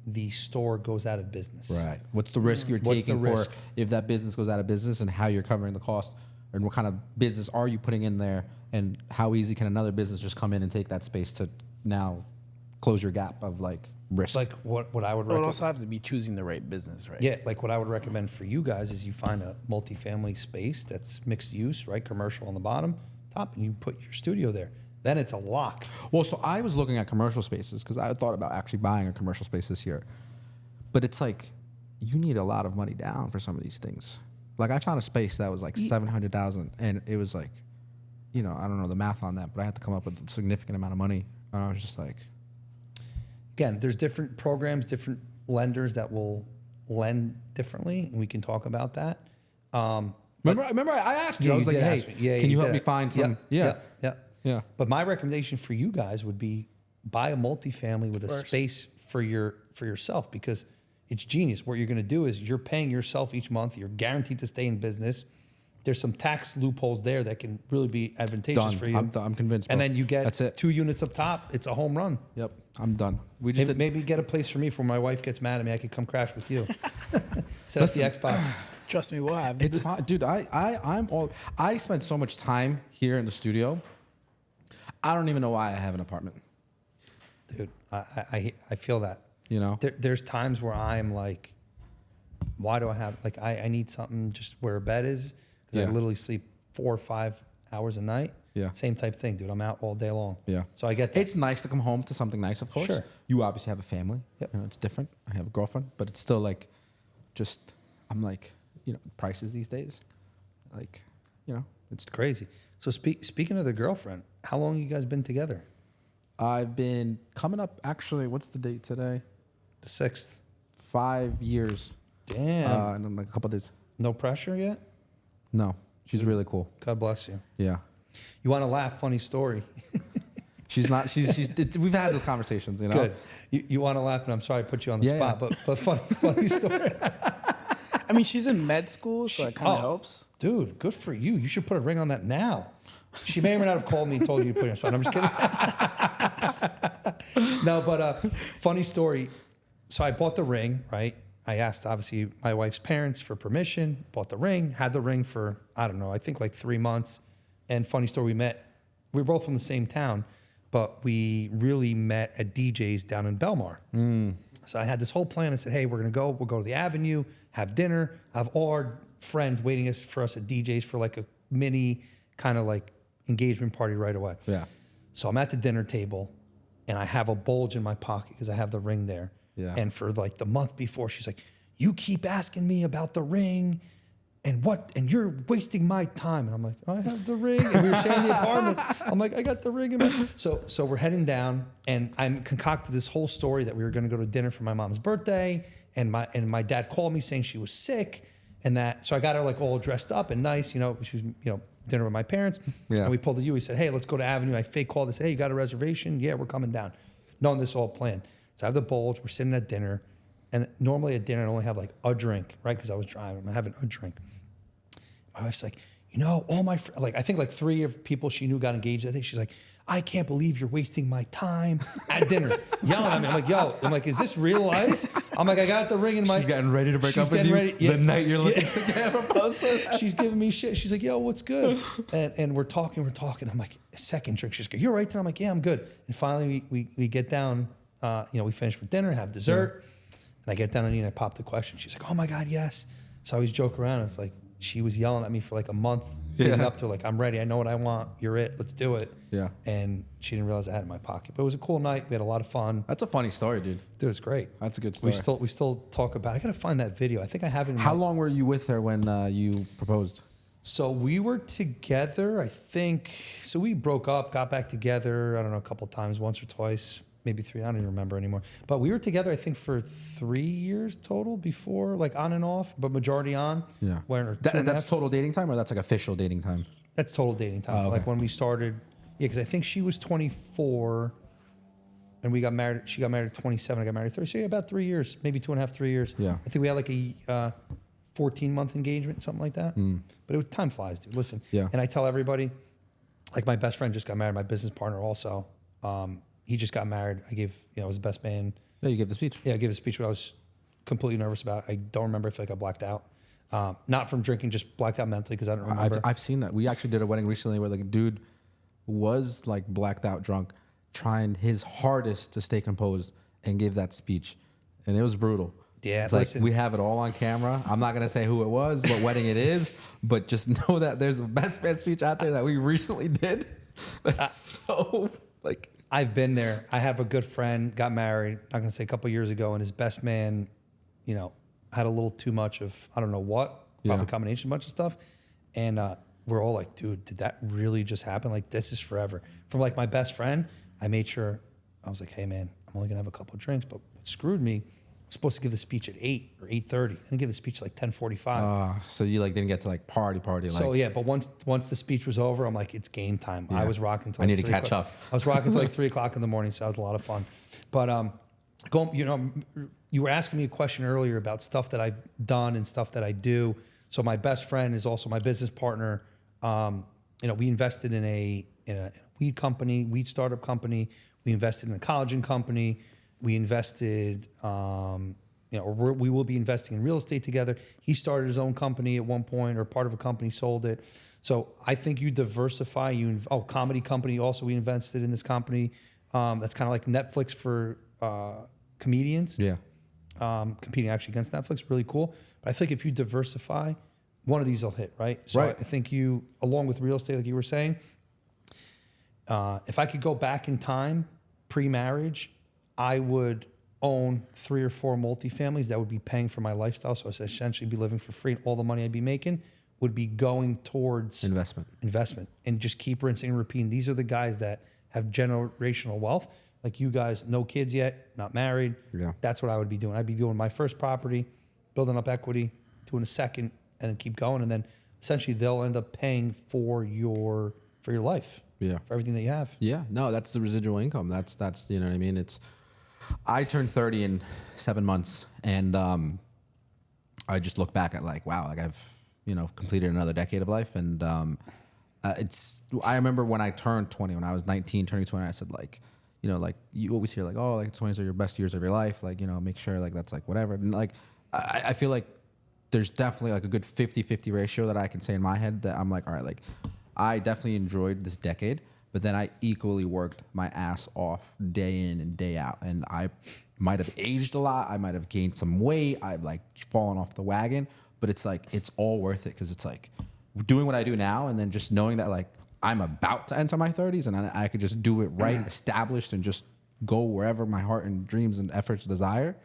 S2: the store goes out of business?
S1: Right. What's the risk you're
S2: What's the
S1: taking for
S2: risk?
S1: if that business goes out of business, and how you're covering the cost, and what kind of business are you putting in there, and how easy can another business just come in and take that space to now close your gap of like risk?
S2: Like what I would
S3: But it
S2: recommend.
S3: also have to be choosing the right business, right?
S2: Yeah, like what I would recommend for you guys is you find a multifamily space that's mixed use, right? Commercial on the bottom, top, and you put your studio there. Then it's a lock.
S1: Well, so I was looking at commercial spaces because I thought about actually buying a commercial space this year. But it's like, you need a lot of money down for some of these things. Like I found a space that was like $700,000, and it was like, I don't know the math on that, but I had to come up with a significant amount of money. And I was just like,
S2: Again, there's different programs, different lenders that will lend differently, and we can talk about that.
S1: remember I asked you,
S2: Yeah,
S1: I was
S2: you
S1: like,
S2: did
S1: hey,
S2: ask me. Yeah,
S1: can you help
S2: did.
S1: me find some?
S2: Yeah.
S1: Yeah.
S2: But my recommendation for you guys would be buy a multifamily with a
S3: First.
S2: space for yourself, because it's genius. What you're going to do is you're paying yourself each month. You're guaranteed to stay in business. There's some tax loopholes there that can really be advantageous
S1: Done.
S2: for you.
S1: I'm convinced.
S2: And
S1: bro.
S2: then you get
S1: That's it.
S2: 2 units up top. It's a home run.
S1: Yep, I'm done. We just
S2: Maybe get a place for me before my wife gets mad at me. I could come crash with you. Set up the Xbox.
S3: Trust me, we'll have
S1: It's fine, dude. I spend so much time here in the studio. I don't even know why I have an apartment.
S2: Dude, I feel that. There's times where I'm like, why do I have, like, I need something just where a bed is, because I
S1: Yeah.
S2: literally sleep 4 or 5 hours a night.
S1: Yeah.
S2: Same type thing, dude. I'm out all day long.
S1: Yeah.
S2: So I get that.
S1: It's nice to come home to something nice, of course.
S2: Sure.
S1: You obviously have a family.
S2: Yep.
S1: It's different. I have a girlfriend, but it's still like, I'm like, prices these days, like,
S2: It's crazy. So speaking of the girlfriend, how long you guys been together?
S1: I've been coming up, actually, what's the date today?
S2: The 6th.
S1: 5 years.
S2: Damn.
S1: And then like a couple days.
S2: No pressure yet?
S1: No, she's really cool.
S2: God bless you.
S1: Yeah.
S2: You want to laugh? Funny story.
S1: She's not, we've had those conversations,
S2: Good. You want to laugh, and I'm sorry I put you on the
S1: Yeah,
S2: spot, but funny story.
S3: I mean, she's in med school, so it kind of
S2: Oh.
S3: helps.
S2: Dude, good for you. You should put a ring on that now. She may or may not have called me and told you to put it on spot. I'm just kidding. No, but funny story. So I bought the ring, right? I asked, obviously, my wife's parents for permission, bought the ring, had the ring for, I don't know, I think like 3 months. And funny story, we were both from the same town, but we really met at DJ's down in Belmar. So I had this whole plan. I said, hey, we'll go to the Avenue, have dinner, have all our friends waiting for us at DJ's for like a mini kind of like engagement party right away.
S1: Yeah.
S2: So I'm at the dinner table and I have a bulge in my pocket because I have the ring there.
S1: Yeah.
S2: And for like the month before, she's like, you keep asking me about the ring and you're wasting my time. And I'm like, I have the ring. And we were sharing the apartment. I'm like, I got the ring. So we're heading down and I'm concocted this whole story that we were going to go to dinner for my mom's birthday. And my dad called me saying she was sick and that, so I got her like all dressed up and nice, she was, dinner with my parents.
S1: Yeah.
S2: And we pulled the U. He said, hey, let's go to Avenue. I fake called and said, hey, you got a reservation? Yeah, we're coming down. Knowing this all planned. So I have the bulge. We're sitting at dinner. And normally at dinner, I only have like a drink, right? Because I was driving. I'm having a drink. My wife's like, all my friends, like I think like 3 of people she knew got engaged that day. She's like, I can't believe you're wasting my time at dinner. Yelling at me. I'm like, is this real life? I'm like, I got the ring in my...
S1: She's getting ready to break up with you the night you're looking to get proposed.
S2: She's giving me shit. She's like, yo, what's good? And we're talking. I'm like, second drink. She's like, you're right. And I'm like, yeah, I'm good. And finally we get down, we finish with dinner, have dessert. And I get down on knee and I pop the question. She's like, oh my God, yes. So I always joke around. It's like, she was yelling at me for like a month, leading up to like, I'm ready. I know what I want. You're it. Let's do it. Yeah. And she didn't realize I had it in my pocket. But it was a cool night. We had a lot of fun.
S1: That's a funny story, dude.
S2: Dude, it was great.
S1: That's a good story.
S2: We still talk about it. I got to find that video. I think I have it in
S1: How long were you with her when you proposed?
S2: So we were together, I think. So we broke up, got back together, I don't know, a couple of times, once or twice. Maybe 3, I don't even remember anymore. But we were together, I think, for 3 years total before, like on and off, but majority on.
S1: Yeah.
S2: That's
S1: total dating time, or that's like official dating time?
S2: That's total dating time.
S1: Oh, okay.
S2: Like when we started, because I think she was 24 and we got married. She got married at 27. I got married at 30. So yeah, about 3 years, maybe 2.5, 3 years.
S1: Yeah.
S2: I think we had like a 14-month engagement, something like that. But time flies, dude. Listen.
S1: Yeah.
S2: And I tell everybody, like my best friend just got married, my business partner also. He just got married. I gave, his best man.
S1: Yeah, you gave the speech.
S2: Yeah, I gave the speech, what I was completely nervous about. I don't remember if I blacked out. Not from drinking, just blacked out mentally because I don't remember.
S1: I've seen that. We actually did a wedding recently where like a dude was like blacked out drunk, trying his hardest to stay composed and give that speech. And it was brutal.
S2: Yeah,
S1: like,
S2: listen.
S1: We have it all on camera. I'm not going to say who it was, what wedding it is, but just know that there's a best man speech out there that we recently did. That's so like...
S2: I've been there. I have a good friend, got married, not going to say a couple of years ago, and his best man, had a little too much of, I don't know what, probably a combination of a bunch of stuff. And we're all like, dude, did that really just happen? Like, this is forever. From like my best friend, I made sure, I was like, hey man, I'm only going to have a couple of drinks, but what screwed me, I'm supposed to give the speech at 8 or 8:30. I didn't give the speech like 10:45.
S1: So you like didn't get to like party.
S2: So
S1: like.
S2: yeah, but once the speech was over, I'm like, it's game time.
S1: Yeah.
S2: I was rocking till
S1: I
S2: like
S1: need to catch up.
S2: I was rocking till like 3 o'clock in the morning, so that was a lot of fun. But you were asking me a question earlier about stuff that I've done and stuff that I do. So my best friend is also my business partner. We invested in a weed company, weed startup company. We invested in a collagen company. We invested, we will be investing in real estate together. He started his own company at one point, or part of a company, sold it. So I think you diversify. Comedy company. Also, we invested in this company. That's kind of like Netflix for comedians.
S1: Yeah.
S2: Competing actually against Netflix, really cool. But I think if you diversify, one of these will hit, right? So
S1: right.
S2: I think you, along with real estate, like you were saying, if I could go back in time, pre-marriage, I would own 3 or 4 multifamilies that would be paying for my lifestyle. So I'd essentially be living for free. All the money I'd be making would be going towards investment and just keep rinsing and repeating. These are the guys that have generational wealth. Like you guys, no kids yet, not married.
S1: Yeah.
S2: That's what I would be doing. I'd be doing my first property, building up equity, doing a second, and then keep going. And then essentially they'll end up paying for your life.
S1: Yeah.
S2: For everything that you have.
S1: Yeah. No, that's the residual income. That's you know what I mean? I turned 30 in 7 months, and I just look back at like, wow, like I've, completed another decade of life. And I remember when I turned 20, when I was 19, turning 20, I said like, you always hear like, oh, like 20s are your best years of your life. Like, make sure like that's like whatever. And like I feel like there's definitely like a good 50-50 ratio that I can say in my head that I'm like, all right, like I definitely enjoyed this decade, but then I equally worked my ass off day in and day out. And I might have aged a lot. I might have gained some weight. I've like fallen off the wagon, but it's like, it's all worth it. Cause it's like doing what I do now. And then just knowing that like I'm about to enter my 30s and I could just do it right, established, and just go wherever my heart and dreams and efforts desire.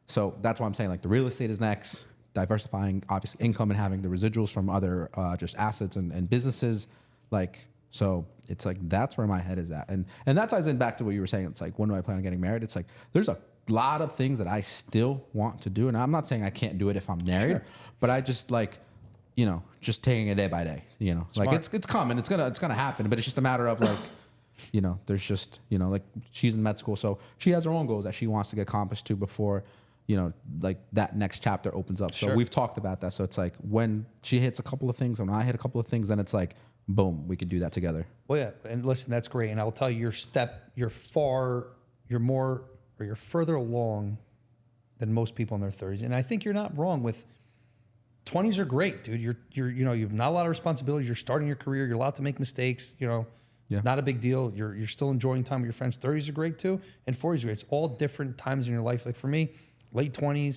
S1: So that's why I'm saying like the real estate is next, diversifying obviously income and having the residuals from other just assets and businesses. Like, so it's like, that's where my head is at. And that ties in back to what you were saying. It's like, when do I plan on getting married? It's like, there's a lot of things that I still want to do. And I'm not saying I can't do it if I'm married, sure, but I just like, you know, just taking it day by day, you know, smart. Like it's coming, it's gonna happen, but it's just a matter of like, you know, there's just, you know, like she's in med school, so she has her own goals that she wants to get accomplished to before, you know, like that next chapter opens up. So
S2: sure,
S1: we've talked about that. So it's like when she hits a couple of things and when I hit a couple of things, then it's like, boom, we could do that together.
S2: Well, yeah. And listen, that's great. And I'll tell you, you're further along than most people in their 30s. And I think you're not wrong with 20s are great, dude. You know, you have not a lot of responsibilities. You're starting your career. You're allowed to make mistakes, you know, not a big deal. You're still enjoying time with your friends. 30s are great too. And 40s are great. It's all different times in your life. Like for me, late 20s, I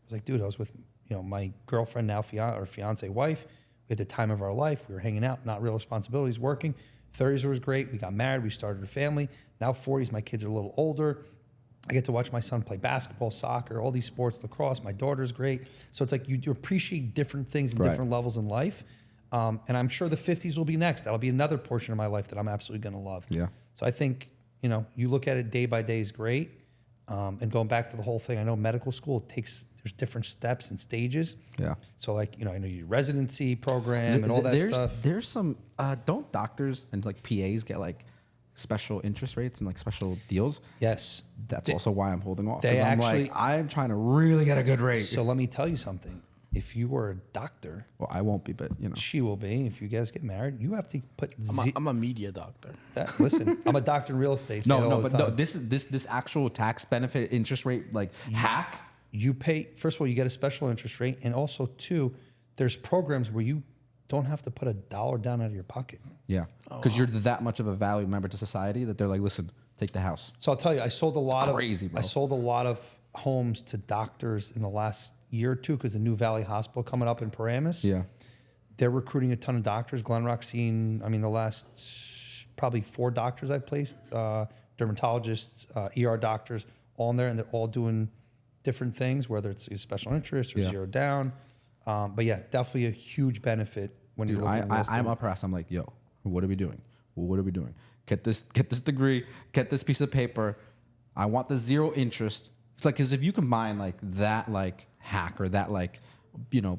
S2: was like, dude, I was with, you know, my girlfriend, now fiance wife. We had the time of our life. We were hanging out, not real responsibilities, working. 30s was great. We got married. We started a family. Now 40s, my kids are a little older. I get to watch my son play basketball, soccer, all these sports, lacrosse. My daughter's great. So it's like you appreciate different things in different levels in life. And I'm sure the 50s will be next. That'll be another portion of my life that I'm absolutely going to love. Yeah. So I think, you know, you look at it day by day is great. And going back to the whole thing, I know medical school there's different steps and stages. Yeah. So like, you know, I know your residency program and all that stuff.
S1: There's some, don't doctors and like PAs get like special interest rates and like special deals?
S2: Yes.
S1: That's also why I'm holding off. I'm trying to really get a good rate.
S2: So let me tell you something. If you were a doctor,
S1: well, I won't be, but you know,
S2: she will be. If you guys get married, you have to put.
S3: I'm a media doctor.
S2: Listen, I'm a doctor in real estate.
S1: This actual tax benefit interest rate hack.
S2: You pay. First of all, you get a special interest rate, and also two, there's programs where you don't have to put $1 down out of your pocket.
S1: Yeah, because you're that much of a valued member to society that they're like, listen, take the house.
S2: So I'll tell you, I sold a lot
S1: crazy, bro.
S2: I sold a lot of homes to doctors in the last year or two because the new Valley Hospital coming up in Paramus. Yeah, they're recruiting a ton of doctors. Glen Rock's the last probably 4 doctors I've placed, dermatologists, ER doctors, all in there, and they're all doing different things, whether it's a special interest or zero down. But yeah, definitely a huge benefit when you're looking at
S1: I'm up her ass. I'm like, yo, what are we doing? What are we doing? Get this degree, get this piece of paper. I want the zero interest. It's like, because if you combine like that hack or that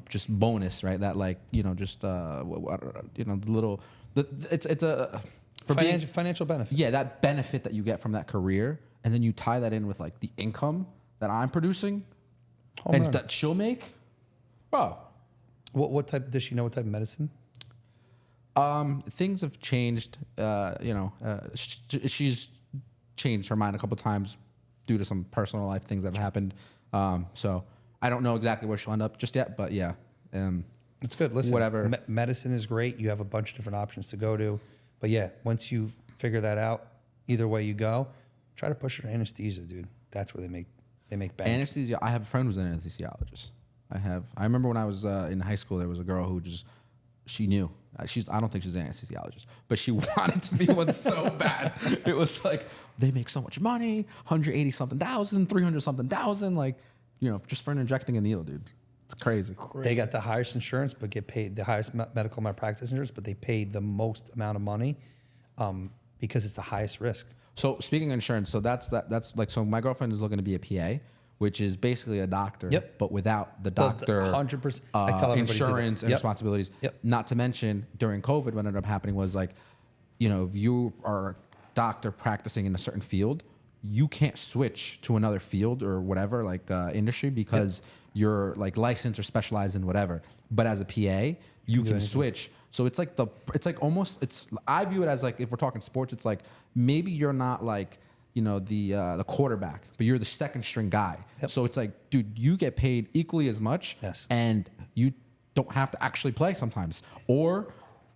S1: just bonus, right? That it's a
S2: financial benefit.
S1: Yeah, that benefit that you get from that career, and then you tie that in with like the income that I'm producing and that she'll make. Bro.
S2: What type, does she know what type of medicine?
S1: Things have changed. She's changed her mind a couple times due to some personal life things that have happened. So I don't know exactly where she'll end up just yet, but yeah.
S2: It's good. Listen,
S1: whatever.
S2: Medicine is great. You have a bunch of different options to go to. But yeah, once you figure that out, either way you go, try to push her to anesthesia, dude. That's where they make bank.
S1: Anesthesia. I have a friend who's an anesthesiologist. I remember when I was in high school, there was a girl who she knew. I don't think she's an anesthesiologist, but she wanted to be one so bad. It was like, they make so much money, 180-something thousand, 300-something thousand, just for injecting a needle, dude. It's crazy.
S2: They got the highest insurance, but get paid the highest medical malpractice insurance, but they pay the most amount of money because it's the highest risk.
S1: So speaking of insurance, so my girlfriend is looking to be a PA, which is basically a doctor, but without the doctor
S2: 100%
S1: insurance and responsibilities. Not to mention, during COVID, what ended up happening was if you are a doctor practicing in a certain field, you can't switch to another field or whatever, industry, because you're licensed or specialized in whatever. But as a PA, you can switch. So it's I view it as if we're talking sports, it's maybe you're not the quarterback, but you're the second string guy.
S2: Yep.
S1: So it's like, dude, you get paid equally as much,
S2: Yes.
S1: and you don't have to actually play sometimes or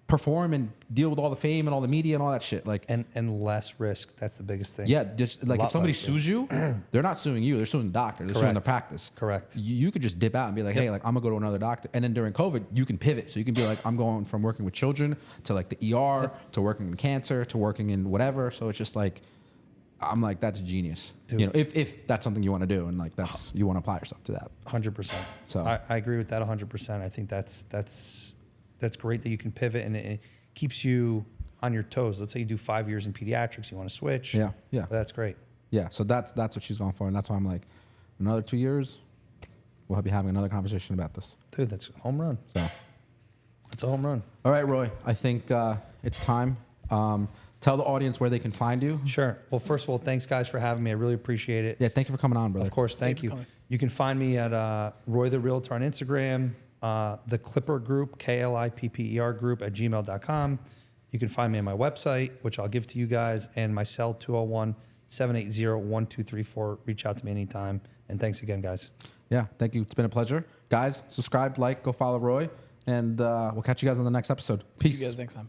S1: perform and deal with all the fame and all the media and all that shit. Like,
S2: And less risk. That's the biggest thing.
S1: yeah, just like
S2: lot
S1: if somebody
S2: less
S1: sues you, they're not suing you, they're suing the doctor, they're suing the
S2: Correct.
S1: practice.
S2: Correct.
S1: You could just dip out and be like, hey, like I'm gonna go to another doctor. And then during COVID, you can pivot. So you can be like, I'm going from working with children to like the ER to working in cancer to working in whatever. So it's just like, I'm like, that's genius.
S2: Dude.
S1: You know, if that's something you want to do and like that's you want to apply yourself to that.
S2: 100%.
S1: So-
S2: I agree with that 100%. I think that's great that you can pivot and it keeps you on your toes. Let's say you do 5 years in pediatrics, you want to switch.
S1: Yeah, yeah.
S2: That's great.
S1: Yeah. So that's what she's going for. And that's why I'm like, another 2 years, we'll be having another conversation about this.
S2: Dude, that's a home run.
S1: So
S2: That's a home run.
S1: all right, Roy, I think it's time. Tell the audience where they can find you.
S2: Sure. Well, first of all, thanks guys for having me. I really appreciate it.
S1: Yeah, thank you for coming on, brother.
S2: Of course, thank
S3: for
S2: you.
S3: coming.
S2: You can find me at Roy the Realtor on Instagram, the Klipper Group, KLIPPER Group at gmail.com. You can find me on my website, which I'll give to you guys, and my cell 201-780-1234. Reach out to me anytime. And thanks again, guys.
S1: Yeah, thank you. It's been a pleasure. Guys, subscribe, like, go follow Roy, and we'll catch you guys on the next episode. Peace.
S3: See you guys next time.